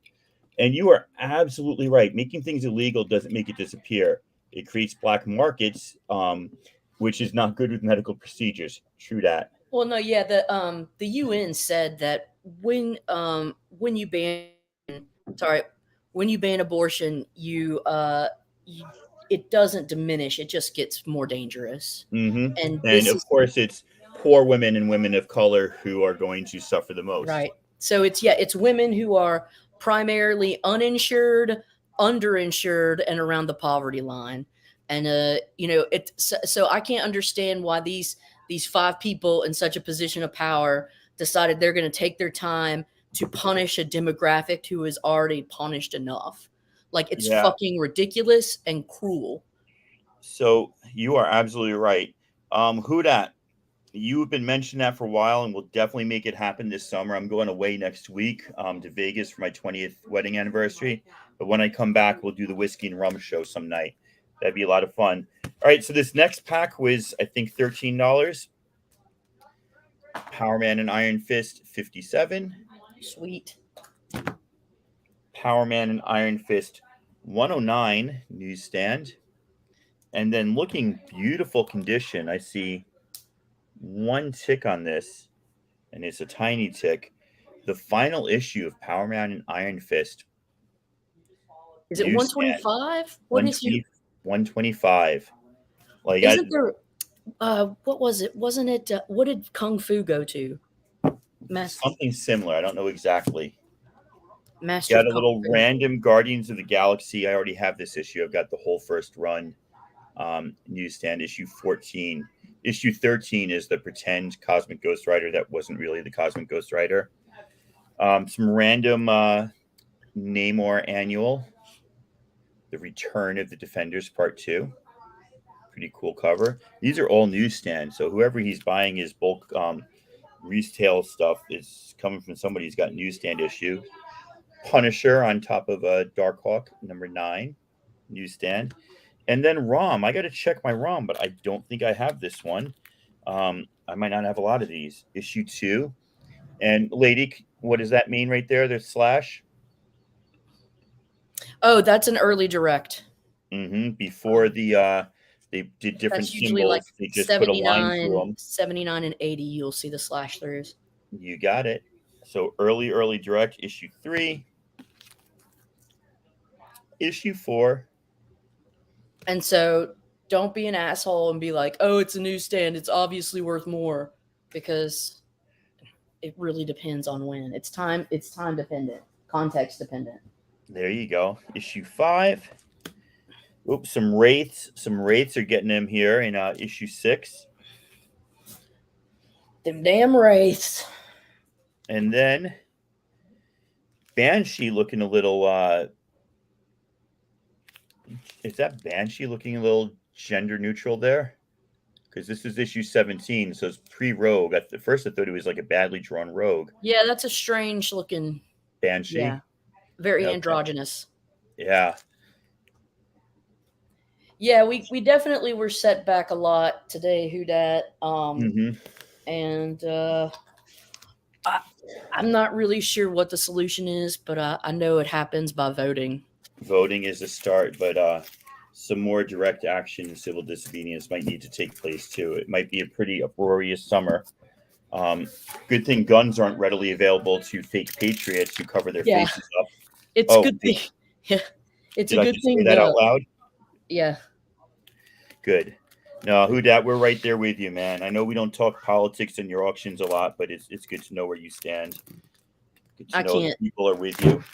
[SPEAKER 2] And you are absolutely right. Making things illegal doesn't make it disappear. It creates black markets, which is not good with medical procedures. True that.
[SPEAKER 3] Well, no, yeah, the UN said that when you ban when you ban abortion, it doesn't diminish; it just gets more dangerous.
[SPEAKER 2] Mm-hmm.
[SPEAKER 3] And
[SPEAKER 2] And
[SPEAKER 3] this
[SPEAKER 2] of
[SPEAKER 3] is
[SPEAKER 2] course, it's poor women and women of color who are going to suffer the most.
[SPEAKER 3] right. So it's women who are primarily uninsured, underinsured, and around the poverty line. And so I can't understand why these five people in such a position of power decided they're going to take their time to punish a demographic who is already punished enough. Like it's fucking ridiculous and cruel.
[SPEAKER 2] So you are absolutely right. Who dat? You've been mentioning that for a while, and we'll definitely make it happen this summer. I'm going away next week to Vegas for my 20th wedding anniversary. But when I come back, we'll do the whiskey and rum show some night. That'd be a lot of fun. All right, so this next pack was, I think, $13. Power Man and Iron Fist, 57.
[SPEAKER 3] Sweet.
[SPEAKER 2] Power Man and Iron Fist, 109 newsstand. And then looking beautiful condition, I see one tick on this, and it's a tiny tick. The final issue of Power Man and Iron Fist.
[SPEAKER 3] Is it 125? What is you?
[SPEAKER 2] 125. Like,
[SPEAKER 3] Isn't there? What was it? Wasn't it? What did Kung Fu go to?
[SPEAKER 2] Something similar. I don't know exactly.
[SPEAKER 3] Master
[SPEAKER 2] Got a little random Guardians of the Galaxy. I already have this issue. I've got the whole first run. Newsstand issue 14. Issue 13 is the pretend Cosmic Ghost Rider that wasn't really the Cosmic Ghost Rider. Some random Namor annual. The Return of the Defenders Part 2. Pretty cool cover. These are all newsstand, so whoever he's buying his bulk retail stuff is coming from somebody who's got newsstand issue. Punisher on top of a Darkhawk, number 9, newsstand. And then ROM. I got to check my ROM, but I don't think I have this one. I might not have a lot of these. Issue 2. And lady, what does that mean right there? The slash?
[SPEAKER 3] Oh, that's an early direct.
[SPEAKER 2] Before the They did different
[SPEAKER 3] That's usually
[SPEAKER 2] symbols.
[SPEAKER 3] like
[SPEAKER 2] They just put a line through
[SPEAKER 3] 79,
[SPEAKER 2] them.
[SPEAKER 3] 79 and 80. You'll see the slash throughs.
[SPEAKER 2] You got it. So early direct, issue 3, issue 4.
[SPEAKER 3] And so don't be an asshole and be like, oh, it's a newsstand. It's obviously worth more, because it really depends on when. It's time dependent, context dependent.
[SPEAKER 2] There you go. Issue 5. Oops, some wraiths. Some wraiths are getting them here in issue 6.
[SPEAKER 3] Them damn wraiths.
[SPEAKER 2] And then Banshee looking a little is that Banshee looking a little gender neutral there? Because this is issue 17, so it's pre-Rogue. At first I thought it was like a badly drawn Rogue.
[SPEAKER 3] Yeah, that's a strange looking
[SPEAKER 2] Banshee.
[SPEAKER 3] Yeah. Very
[SPEAKER 2] Okay.
[SPEAKER 3] androgynous.
[SPEAKER 2] Yeah.
[SPEAKER 3] Yeah, we definitely were set back a lot today, Whodat. And I'm not really sure what the solution is, but I know it happens by voting.
[SPEAKER 2] Voting is a start, but some more direct action and civil disobedience might need to take place too. It might be a pretty uproarious summer. Good thing guns aren't readily available to fake patriots who cover their faces up.
[SPEAKER 3] It's a good thing. Yeah, it's a good thing.
[SPEAKER 2] Say that out loud?
[SPEAKER 3] Yeah.
[SPEAKER 2] Good. No, Whodat, we're right there with you, man. I know we don't talk politics in your auctions a lot, but it's good to know where you stand. Good to know that people are with you.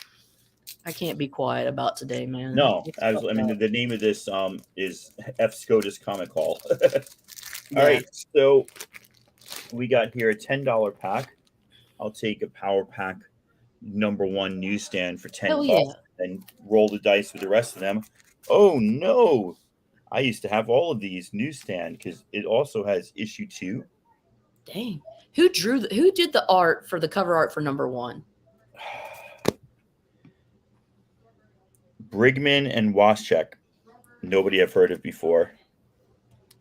[SPEAKER 3] I can't be quiet about today, man.
[SPEAKER 2] No, I mean, the name of this is SCOTUS Comic Hall. All right, so we got here a $10 pack. I'll take a Power Pack #1 newsstand for $10 and roll the dice with the rest of them. Oh no, I used to have all of these newsstand because it also has issue 2.
[SPEAKER 3] Dang, who did the art for the cover art for #1?
[SPEAKER 2] Brigman and Waschek. Nobody I've heard of before.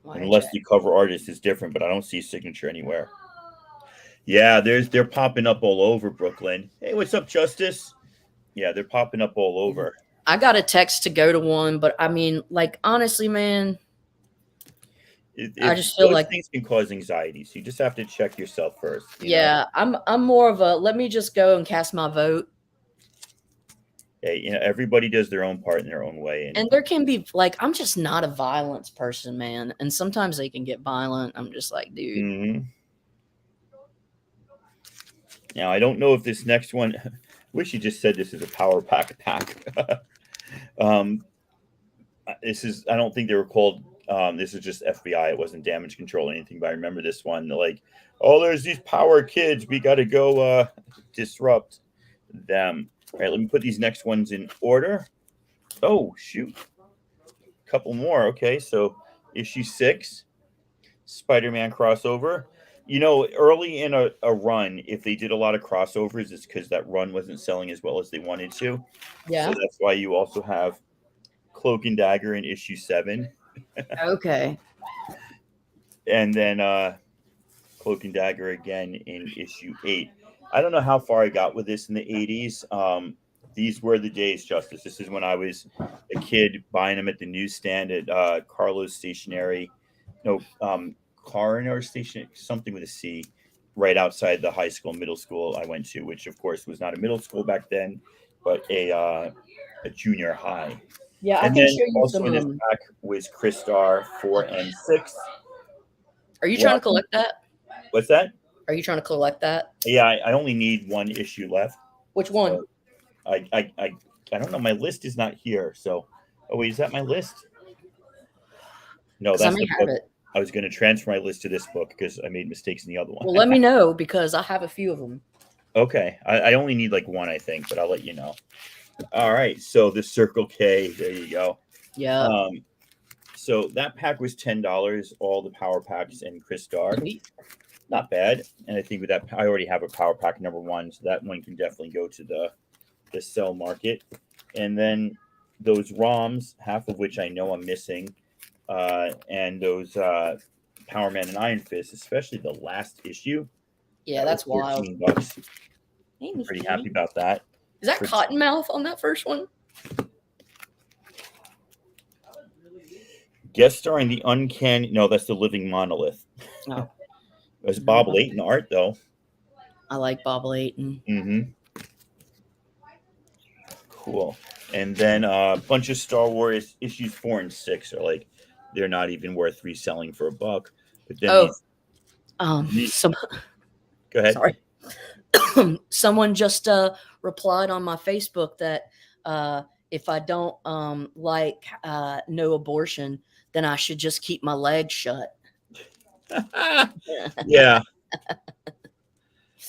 [SPEAKER 2] Unless the cover artist is different, but I don't see a signature anywhere. Yeah, they're popping up all over Brooklyn. Hey, what's up, Justice? Yeah, they're popping up all over.
[SPEAKER 3] I got a text to go to one, but I mean, like, honestly, man, I just feel like
[SPEAKER 2] things can cause anxiety, so you just have to check yourself first.
[SPEAKER 3] Yeah, I'm more of a let me just go and cast my vote.
[SPEAKER 2] Hey, everybody does their own part in their own way,
[SPEAKER 3] and there can be like, I'm just not a violence person, man, and sometimes they can get violent. I'm just like, dude.
[SPEAKER 2] Mm-hmm. Now I don't know if this next one. Wish you just said this is a Power Pack. This is. I don't think they were called. This is just FBI. It wasn't damage control or anything, but I remember this one. Like, oh, there's these power kids. We got to go disrupt them. All right, let me put these next ones in order. Oh, shoot. A couple more. Okay, so issue 6, Spider-Man crossover. You know, early in a run, if they did a lot of crossovers, it's because that run wasn't selling as well as they wanted to.
[SPEAKER 3] Yeah.
[SPEAKER 2] So that's why you also have Cloak and Dagger in issue 7.
[SPEAKER 3] Okay.
[SPEAKER 2] And then Cloak and Dagger again in issue 8. I don't know how far I got with this in the 80s. These were the days, Justice. This is when I was a kid buying them at the newsstand at Carlos Stationery. No, Coroner Station, something with a C, right outside the high school, middle school I went to, which of course was not a middle school back then, but a junior high.
[SPEAKER 3] Yeah,
[SPEAKER 2] and
[SPEAKER 3] I can
[SPEAKER 2] then
[SPEAKER 3] show you
[SPEAKER 2] also
[SPEAKER 3] some.
[SPEAKER 2] In this pack was Crystar 4 and 6.
[SPEAKER 3] Are you trying to collect that?
[SPEAKER 2] What's that?
[SPEAKER 3] Are you trying to collect that?
[SPEAKER 2] Yeah, I only need one issue left.
[SPEAKER 3] Which one?
[SPEAKER 2] So I don't know. My list is not here. So, oh wait, is that my list? No, that's the book. I was going to transfer my list to this book because I made mistakes in the other one.
[SPEAKER 3] Well, let me know because I have a few of them.
[SPEAKER 2] Okay, I only need like one, I think, but I'll let you know. All right, so the Circle K, there you go.
[SPEAKER 3] Yeah.
[SPEAKER 2] So that pack was $10. All the power packs and Crystar. Not bad. And I think with that, I already have a Power Pack #1, so that one can definitely go to the sell market. And then those ROMs, half of which I know I'm missing, and those Power Man and Iron Fist, especially the last issue.
[SPEAKER 3] Yeah, that's wild.
[SPEAKER 2] $14. I'm pretty happy about that.
[SPEAKER 3] Is that Cottonmouth on that first one?
[SPEAKER 2] Guest starring the Uncanny. No, that's the Living Monolith.
[SPEAKER 3] Oh,
[SPEAKER 2] There's Bob Layton art though.
[SPEAKER 3] I like Bob Layton.
[SPEAKER 2] Mm-hmm. Cool. And then a bunch of Star Wars issues 4 and 6 are like they're not even worth reselling for $1. But then
[SPEAKER 3] Some
[SPEAKER 2] go ahead.
[SPEAKER 3] sorry. Someone just replied on my Facebook that if I don't like no abortion, then I should just keep my legs shut.
[SPEAKER 2] Yeah.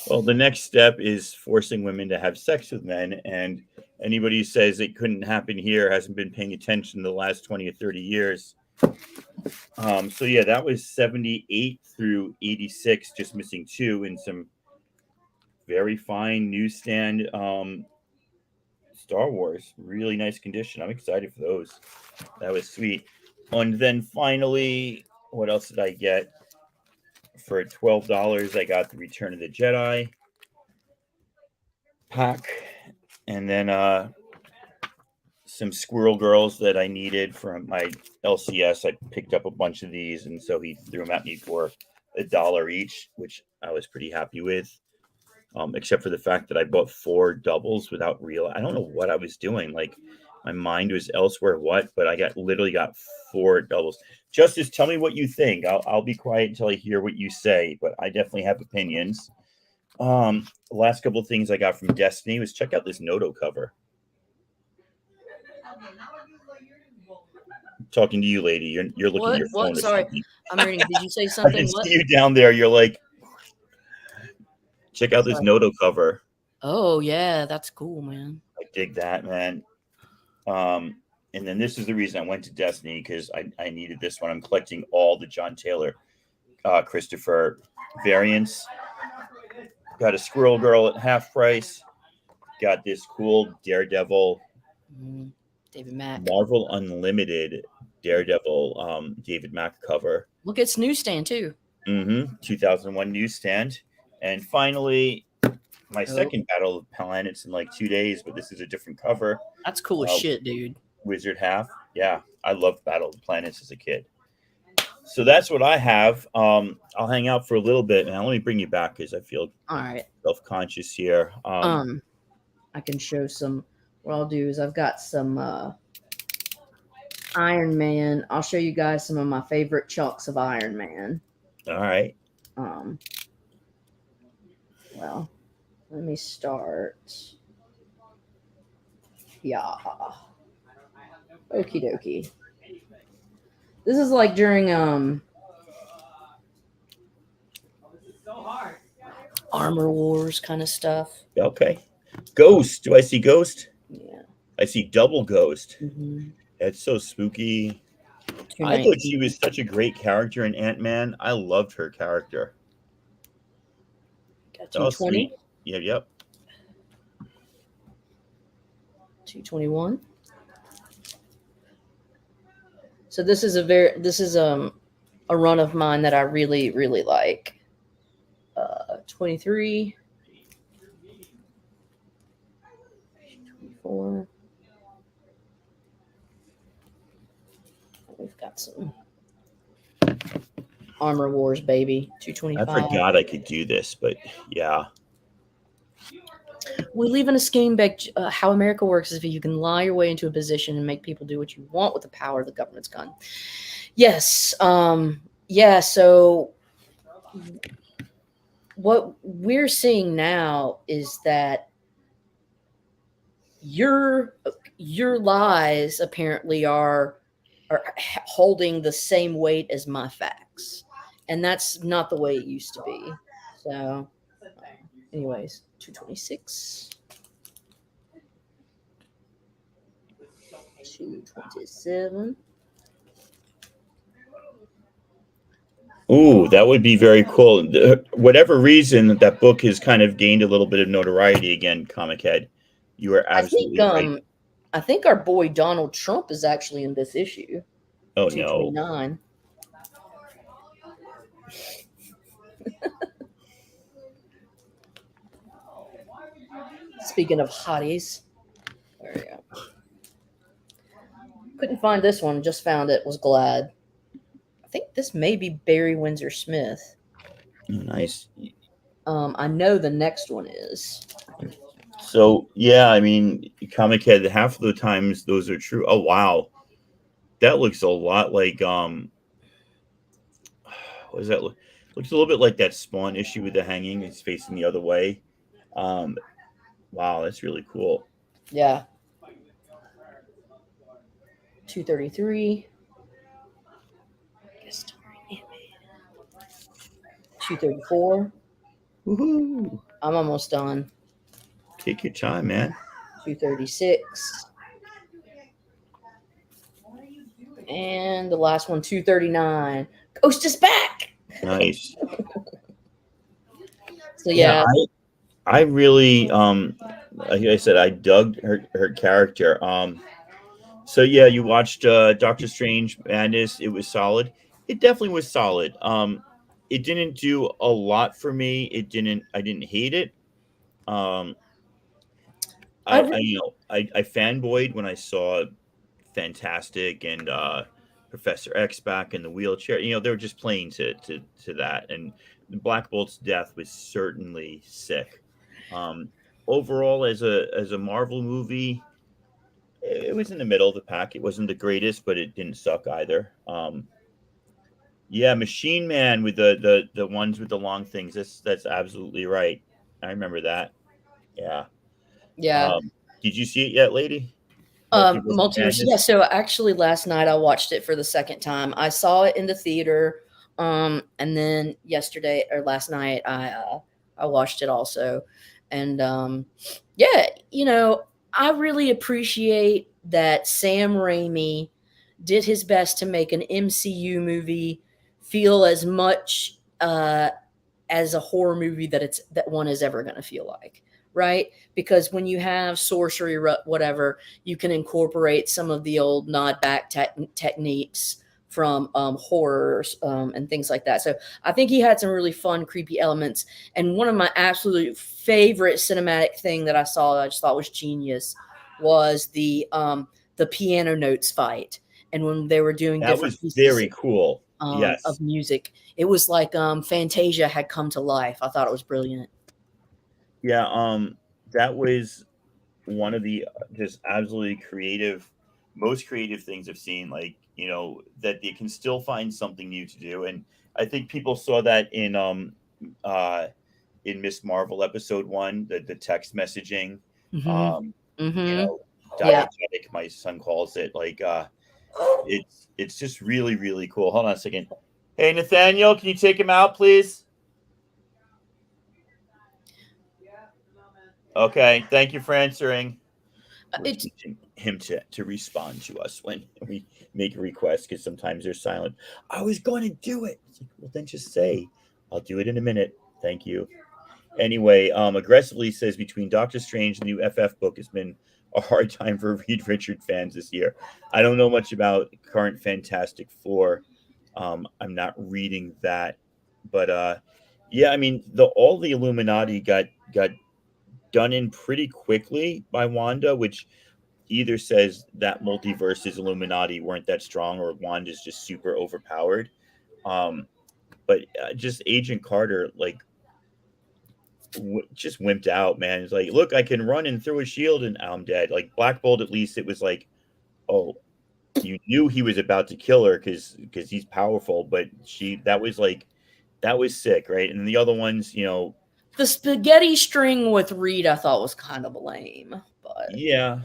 [SPEAKER 2] Well, the next step is forcing women to have sex with men, and anybody who says it couldn't happen here hasn't been paying attention the last 20 or 30 years. So yeah, that was 78 through 86, just missing 2 in some very fine newsstand Star Wars. Really nice condition. I'm excited for those. That was sweet. And then finally, what else did I get? For $12, I got the Return of the Jedi pack, and then some Squirrel Girls that I needed from my LCS. I picked up a bunch of these, and so he threw them at me for $1 each, which I was pretty happy with. Except for the fact that I bought 4 doubles without I don't know what I was doing. Like my mind was elsewhere. But I literally got 4 doubles. Justice, tell me what you think. I'll be quiet until I hear what you say, but I definitely have opinions. The last couple of things I got from Destiny was check out this Noto cover. I'm talking to you, lady. You're looking at your phone.
[SPEAKER 3] What? Sorry, I'm reading. Did you say
[SPEAKER 2] I
[SPEAKER 3] something?
[SPEAKER 2] can see you down there. You're like, check out this Noto cover.
[SPEAKER 3] Oh yeah, that's cool, man.
[SPEAKER 2] I dig that, man. And then this is the reason I went to Destiny, because I needed this one. I'm collecting all the John Taylor, Christopher variants. Got a Squirrel Girl at half price. Got this cool Daredevil,
[SPEAKER 3] David Mack,
[SPEAKER 2] Marvel Unlimited Daredevil, David Mack cover.
[SPEAKER 3] Look, it's newsstand too.
[SPEAKER 2] 2001 newsstand. And finally, my second Battle of Planets in like 2 days, but this is a different cover.
[SPEAKER 3] That's cool as shit, dude.
[SPEAKER 2] Wizard half. Yeah, I loved Battle of the Planets as a kid. So that's what I have. I'll hang out for a little bit. Now let me bring you back because I feel self-conscious here.
[SPEAKER 3] I can show some. What I'll do is I've got some Iron Man. I'll show you guys some of my favorite chunks of Iron Man.
[SPEAKER 2] All right.
[SPEAKER 3] Well, let me start. Yeah. Okie dokie. This is like during Armor Wars kind of stuff.
[SPEAKER 2] Okay. Ghost. Do I see Ghost?
[SPEAKER 3] Yeah.
[SPEAKER 2] I see double Ghost.
[SPEAKER 3] Mm-hmm.
[SPEAKER 2] That's so spooky. I thought she was such a great character in Ant-Man. I loved her character.
[SPEAKER 3] Got 220.
[SPEAKER 2] Yeah, yep.
[SPEAKER 3] 221. So this is a run of mine that I really, really like. 23. 24. We've got some Armor Wars, baby. 225.
[SPEAKER 2] I forgot I could do this, but yeah.
[SPEAKER 3] We live in a scheme back. How America works is if you can lie your way into a position and make people do what you want with the power the government's gun. Yes. Yeah. So what we're seeing now is that your lies apparently are holding the same weight as my facts, and that's not the way it used to be. So, anyways, 226, 227.
[SPEAKER 2] Ooh, that would be very cool. Whatever reason that book has kind of gained a little bit of notoriety again, Comic Head. You are absolutely right.
[SPEAKER 3] I think our boy Donald Trump is actually in this issue.
[SPEAKER 2] Oh, no.
[SPEAKER 3] Speaking of hotties, there we go. Couldn't find this one. Just found it. Was glad. I think this may be Barry Windsor Smith.
[SPEAKER 2] Oh, nice.
[SPEAKER 3] I know the next one is.
[SPEAKER 2] So yeah, I mean, Comic Head. Half of the times those are true. Oh wow, that looks a lot like what does that look? Looks a little bit like that Spawn issue with the hanging. It's facing the other way. Um, wow, that's really cool.
[SPEAKER 3] Yeah. 233. 234.
[SPEAKER 2] Woohoo!
[SPEAKER 3] I'm almost done.
[SPEAKER 2] Take your time, man.
[SPEAKER 3] 236. And the last one, 239. Ghost is back.
[SPEAKER 2] Nice.
[SPEAKER 3] So yeah.
[SPEAKER 2] I really like I said, I dug her character. So yeah, you watched Doctor Strange Madness. It was solid. It definitely was solid. It didn't do a lot for me. I didn't hate it. Um I fanboyed when I saw Fantastic and Professor X back in the wheelchair. They were just playing to that. And Black Bolt's death was certainly sick. Um, Overall, as a Marvel movie, it was in the middle of the pack. It wasn't the greatest, but it didn't suck either. Yeah, Machine Man with the ones with the long things. That's absolutely right. I remember that. Yeah.
[SPEAKER 3] Yeah.
[SPEAKER 2] Did you see it yet, lady? Multiverse of
[SPEAKER 3] Multiverse. Yeah.
[SPEAKER 2] Madness?
[SPEAKER 3] So actually, last night I watched it for the second time. I saw it in the theater, and then yesterday or last night I watched it also, and yeah, I really appreciate that Sam Raimi did his best to make an MCU movie feel as much as a horror movie that one is ever going to feel like, right? Because when you have sorcery, whatever, you can incorporate some of the old nod back techniques from horrors and things like that. So I think he had some really fun, creepy elements. And one of my absolute favorite cinematic thing that I saw that I just thought was genius was the piano notes fight. And when they were doing
[SPEAKER 2] That
[SPEAKER 3] different
[SPEAKER 2] was
[SPEAKER 3] pieces
[SPEAKER 2] very cool. Yes.
[SPEAKER 3] of music, it was like Fantasia had come to life. I thought it was brilliant.
[SPEAKER 2] Yeah, that was one of the just absolutely most creative things I've seen. Like, that they can still find something new to do, and I think people saw that in Miss Marvel episode 1, the text messaging,
[SPEAKER 3] Mm-hmm.
[SPEAKER 2] um,
[SPEAKER 3] Mm-hmm. Yeah.
[SPEAKER 2] diegetic, my son calls it. Like, it's just really really cool. Hold on a second. Hey, Nathaniel, can you take him out, please? Okay, thank you for answering. We're
[SPEAKER 3] It's
[SPEAKER 2] teaching him to respond to us when we make a request, because sometimes they're silent. I was going to do it. It's like, well, then just say, I'll do it in a minute. Thank you. Anyway, aggressively says between Doctor Strange and the new FF book, it's been a hard time for Reed Richard fans this year. I don't know much about current Fantastic Four. I'm not reading that, but yeah, I mean, all the Illuminati got done in pretty quickly by Wanda, which either says that multiverses Illuminati weren't that strong, or Wanda's just super overpowered. But just Agent Carter, like, just wimped out, man. It's like, look, I can run and throw a shield and I'm dead. Like Black Bolt, at least it was like, oh, you knew he was about to kill her because he's powerful, but that was sick, right? And the other ones,
[SPEAKER 3] the spaghetti string with Reed I thought was kind of lame, but
[SPEAKER 2] yeah.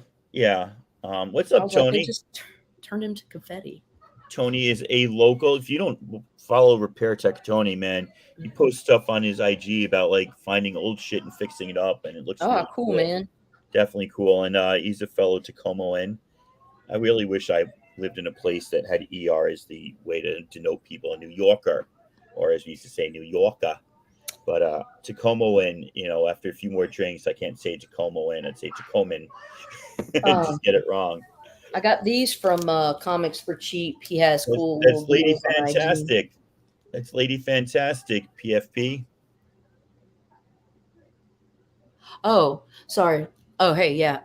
[SPEAKER 2] What's
[SPEAKER 3] I
[SPEAKER 2] up,
[SPEAKER 3] was like, they
[SPEAKER 2] Tony?
[SPEAKER 3] just turned him to confetti.
[SPEAKER 2] Tony is a local. If you don't follow Repair Tech Tony, man, he posts stuff on his IG about like finding old shit and fixing it up, and it looks really
[SPEAKER 3] Cool, man.
[SPEAKER 2] Definitely cool. And he's a fellow Tacomoan. I really wish I lived in a place that had ER as the way to denote people, a New Yorker, or as we used to say, New Yorker. But Tacomoan, after a few more drinks, I can't say Tacomoan, I'd say Tacoman. Just get it wrong.
[SPEAKER 3] I got these from Comics for Cheap. He has cool
[SPEAKER 2] That's
[SPEAKER 3] little
[SPEAKER 2] Lady
[SPEAKER 3] videos on IG.
[SPEAKER 2] Fantastic. That's Lady Fantastic, PFP.
[SPEAKER 3] Oh, sorry. Oh, hey, yeah.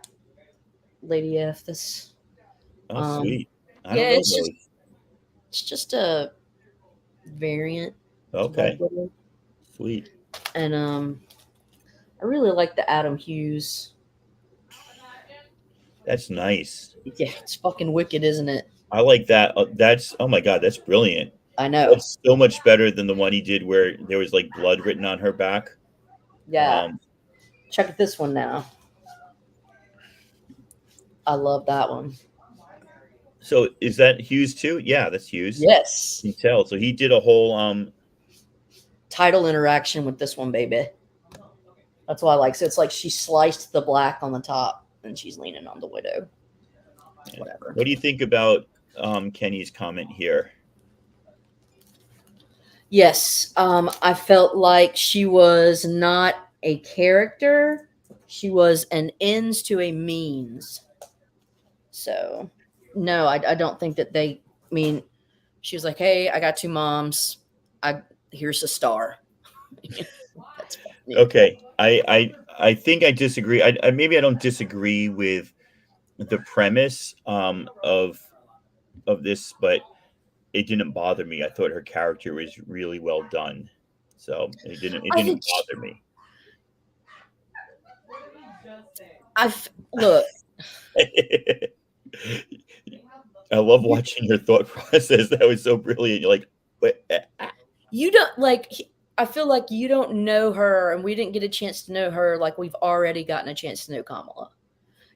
[SPEAKER 3] Lady F. This.
[SPEAKER 2] Oh, sweet. I
[SPEAKER 3] Yeah,
[SPEAKER 2] don't know those.
[SPEAKER 3] it's just a variant. to
[SPEAKER 2] Okay.
[SPEAKER 3] both of them.
[SPEAKER 2] Sweet.
[SPEAKER 3] And I really like the Adam Hughes.
[SPEAKER 2] That's nice.
[SPEAKER 3] Yeah, it's fucking wicked, isn't it?
[SPEAKER 2] I like that. That's, oh my God, that's brilliant.
[SPEAKER 3] I know.
[SPEAKER 2] That's so much better than the one he did where there was like blood written on her back.
[SPEAKER 3] Yeah. Check this one now. I love that one.
[SPEAKER 2] So is that Hughes too? Yeah, that's Hughes.
[SPEAKER 3] Yes.
[SPEAKER 2] You can tell. So he did a whole
[SPEAKER 3] title interaction with this one, baby. That's what I like. So it's like she sliced the black on the top and she's leaning on the widow. Whatever.
[SPEAKER 2] What do you think about Kenny's comment here?
[SPEAKER 3] Yes. I felt like she was not a character. She was an ends to a means. So no, I don't think that they, I mean, she was like, hey, I got two moms. Here's a star. That's funny.
[SPEAKER 2] Okay. I think I disagree. I maybe I don't disagree with the premise of this, but it didn't bother me. I thought her character was really well done. So it didn't bother me.
[SPEAKER 3] Look.
[SPEAKER 2] I love watching your thought process. That was so brilliant. You're like, what?
[SPEAKER 3] You don't like. I feel like you don't know her, and we didn't get a chance to know her like we've already gotten a chance to know Kamala.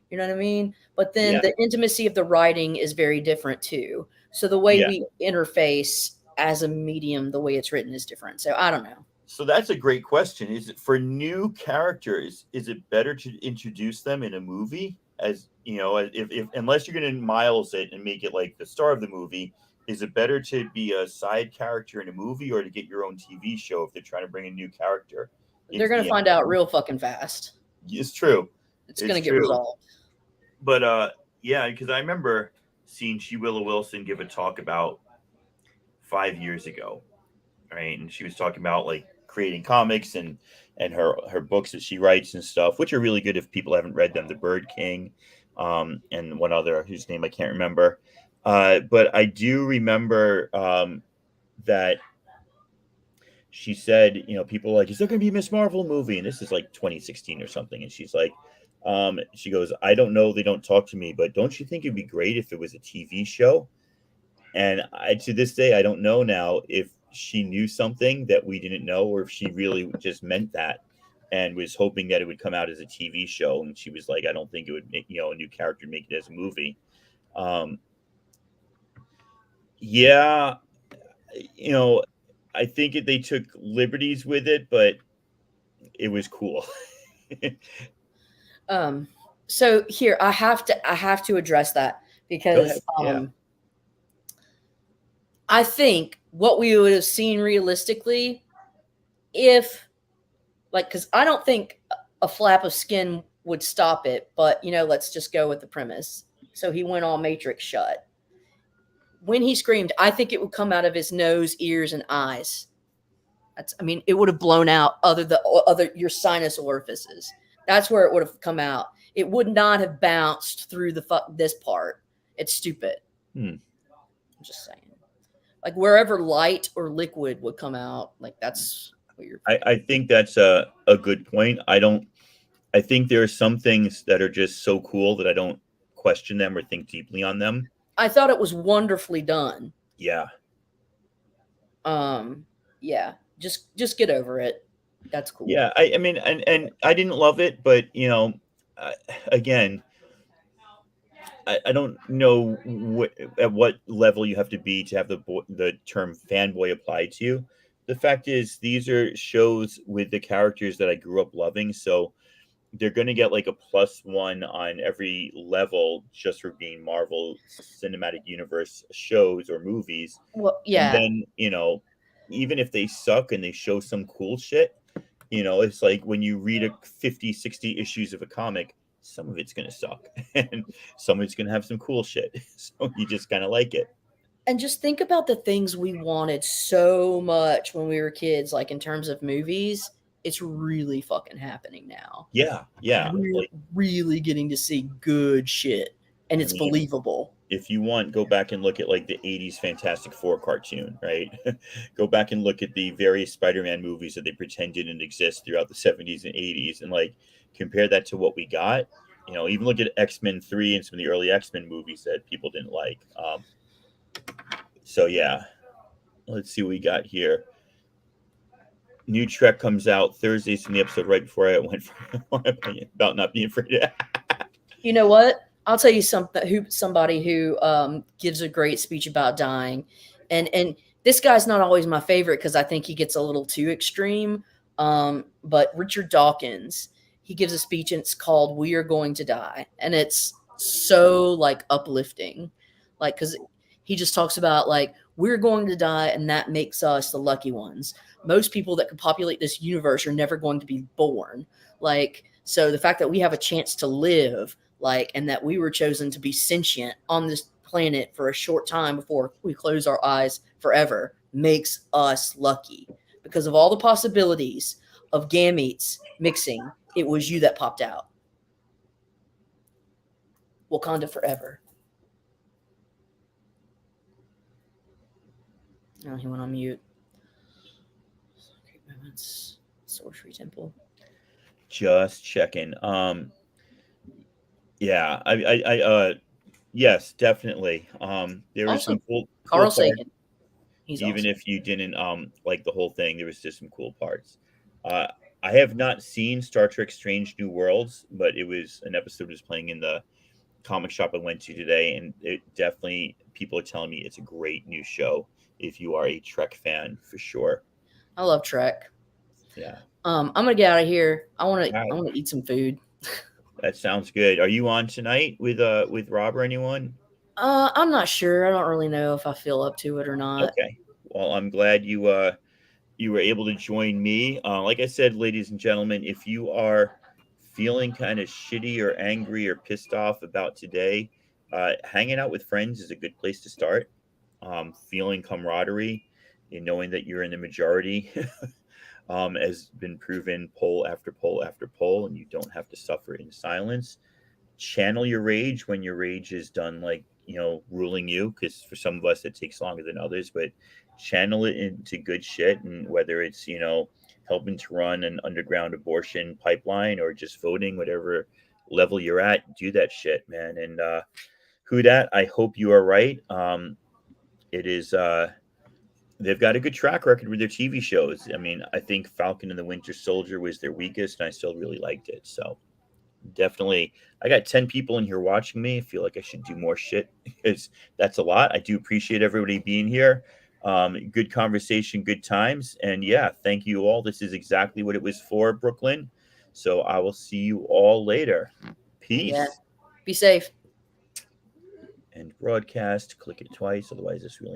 [SPEAKER 3] You know what I mean? But then the intimacy of the writing is very different too. So the way we interface as a medium, the way it's written is different. So I don't know.
[SPEAKER 2] So that's a great question. Is it for new characters? Is it better to introduce them in a movie? As you know, if unless you're going to miles it and make it like the star of the movie, is it better to be a side character in a movie or to get your own TV show if they're trying to bring a new character?
[SPEAKER 3] They're going to find out real fucking fast.
[SPEAKER 2] It's true.
[SPEAKER 3] It's going to get resolved.
[SPEAKER 2] But yeah, because I remember seeing Willow Wilson give a talk about 5 years ago, right? And she was talking about like creating comics and her books that she writes and stuff, which are really good if people haven't read them. The Bird King, and one other whose name I can't remember. But I do remember that she said, you know, people are like, is there going to be a Miss Marvel movie? And this is like 2016 or something. And she's like, she goes, I don't know. They don't talk to me, but don't you think it'd be great if it was a TV show? And to this day, I don't know now if she knew something that we didn't know, or if she really just meant that and was hoping that it would come out as a TV show. And she was like, I don't think it would make, a new character make it as a movie. Yeah, I think they took liberties with it, but it was cool.
[SPEAKER 3] So here I have to address that because I think what we would have seen realistically, if because I don't think a flap of skin would stop it, but let's just go with the premise. So he went all Matrix shut. When he screamed, I think it would come out of his nose, ears, and eyes. It would have blown out your sinus orifices. That's where it would have come out. It would not have bounced through this part. It's stupid. I'm just saying. Like wherever light or liquid would come out, like that's what you're.
[SPEAKER 2] I think that's a good point. I think there are some things that are just so cool that I don't question them or think deeply on them.
[SPEAKER 3] I thought it was wonderfully done.
[SPEAKER 2] Yeah.
[SPEAKER 3] Yeah. Just get over it. That's cool.
[SPEAKER 2] Yeah. I mean, and I didn't love it, but again, I don't know at what level you have to be to have the term fanboy applied to you. The fact is, these are shows with the characters that I grew up loving, so they're going to get like a +1 on every level just for being Marvel Cinematic Universe shows or movies.
[SPEAKER 3] Well, yeah.
[SPEAKER 2] And then, even if they suck and they show some cool shit, it's like when you read 50, 60 issues of a comic, some of it's going to suck and some of it's going to have some cool shit. So you just kind of like it.
[SPEAKER 3] And just think about the things we wanted so much when we were kids, like in terms of movies. It's really fucking happening now.
[SPEAKER 2] Yeah. Yeah.
[SPEAKER 3] We're really getting to see good shit, and it's believable.
[SPEAKER 2] if you want, go back and look at like the 80s Fantastic Four cartoon, right? Go back and look at the various Spider-Man movies that they pretend didn't exist throughout the 70s and 80s and like compare that to what we got. You know, even look at X-Men 3 and some of the early X-Men movies that people didn't like. So yeah, let's see what we got here. New Trek comes out Thursdays from the episode right before I went for about not being afraid of.
[SPEAKER 3] You know what? I'll tell you somebody who gives a great speech about dying, and this guy's not always my favorite because I think he gets a little too extreme. But Richard Dawkins, he gives a speech and it's called "We Are Going to Die," and it's so like uplifting, like because he just talks about like we're going to die, and that makes us the lucky ones. Most people that could populate this universe are never going to be born. Like, so the fact that we have a chance to live, like, and that we were chosen to be sentient on this planet for a short time before we close our eyes forever makes us lucky. Because of all the possibilities of gametes mixing, it was you that popped out. Wakanda forever. Oh, he went on mute. Great moments. Sorcery Temple.
[SPEAKER 2] Just checking. Yeah, yes, definitely. There was
[SPEAKER 3] Also,
[SPEAKER 2] some cool
[SPEAKER 3] Carl
[SPEAKER 2] parts.
[SPEAKER 3] Sagan. He's
[SPEAKER 2] Even
[SPEAKER 3] awesome.
[SPEAKER 2] if you didn't like the whole thing, there was just some cool parts. I have not seen Star Trek Strange New Worlds, but it was an episode was playing in the comic shop I went to today, and it definitely people are telling me it's a great new show if you are a Trek fan for sure.
[SPEAKER 3] I love Trek.
[SPEAKER 2] Yeah.
[SPEAKER 3] I'm gonna get out of here. I want
[SPEAKER 2] Right.
[SPEAKER 3] to eat some food.
[SPEAKER 2] That sounds good. Are you on tonight with Rob or anyone?
[SPEAKER 3] I'm not sure. I don't really know if I feel up to it or not.
[SPEAKER 2] Okay. Well, I'm glad you were able to join me. Like I said, ladies and gentlemen, if you are feeling kind of shitty or angry or pissed off about today, hanging out with friends is a good place to start. Feeling camaraderie and knowing that you're in the majority has been proven poll after poll after poll, and you don't have to suffer in silence. Channel your rage when your rage is done, like, ruling you, because for some of us it takes longer than others, but channel it into good shit. And whether it's helping to run an underground abortion pipeline or just voting, whatever level you're at, do that shit, man. And who dat, I hope you are right. It is they've got a good track record with their TV shows. I mean, I think Falcon and the Winter Soldier was their weakest, and I still really liked it. So definitely, I got 10 people in here watching me. I feel like I should do more shit because that's a lot. I do appreciate everybody being here. Good conversation, good times. And yeah, thank you all. This is exactly what it was for, Brooklyn. So I will see you all later. Peace.
[SPEAKER 3] Yeah. Be safe.
[SPEAKER 2] And broadcast, click it twice. Otherwise, this really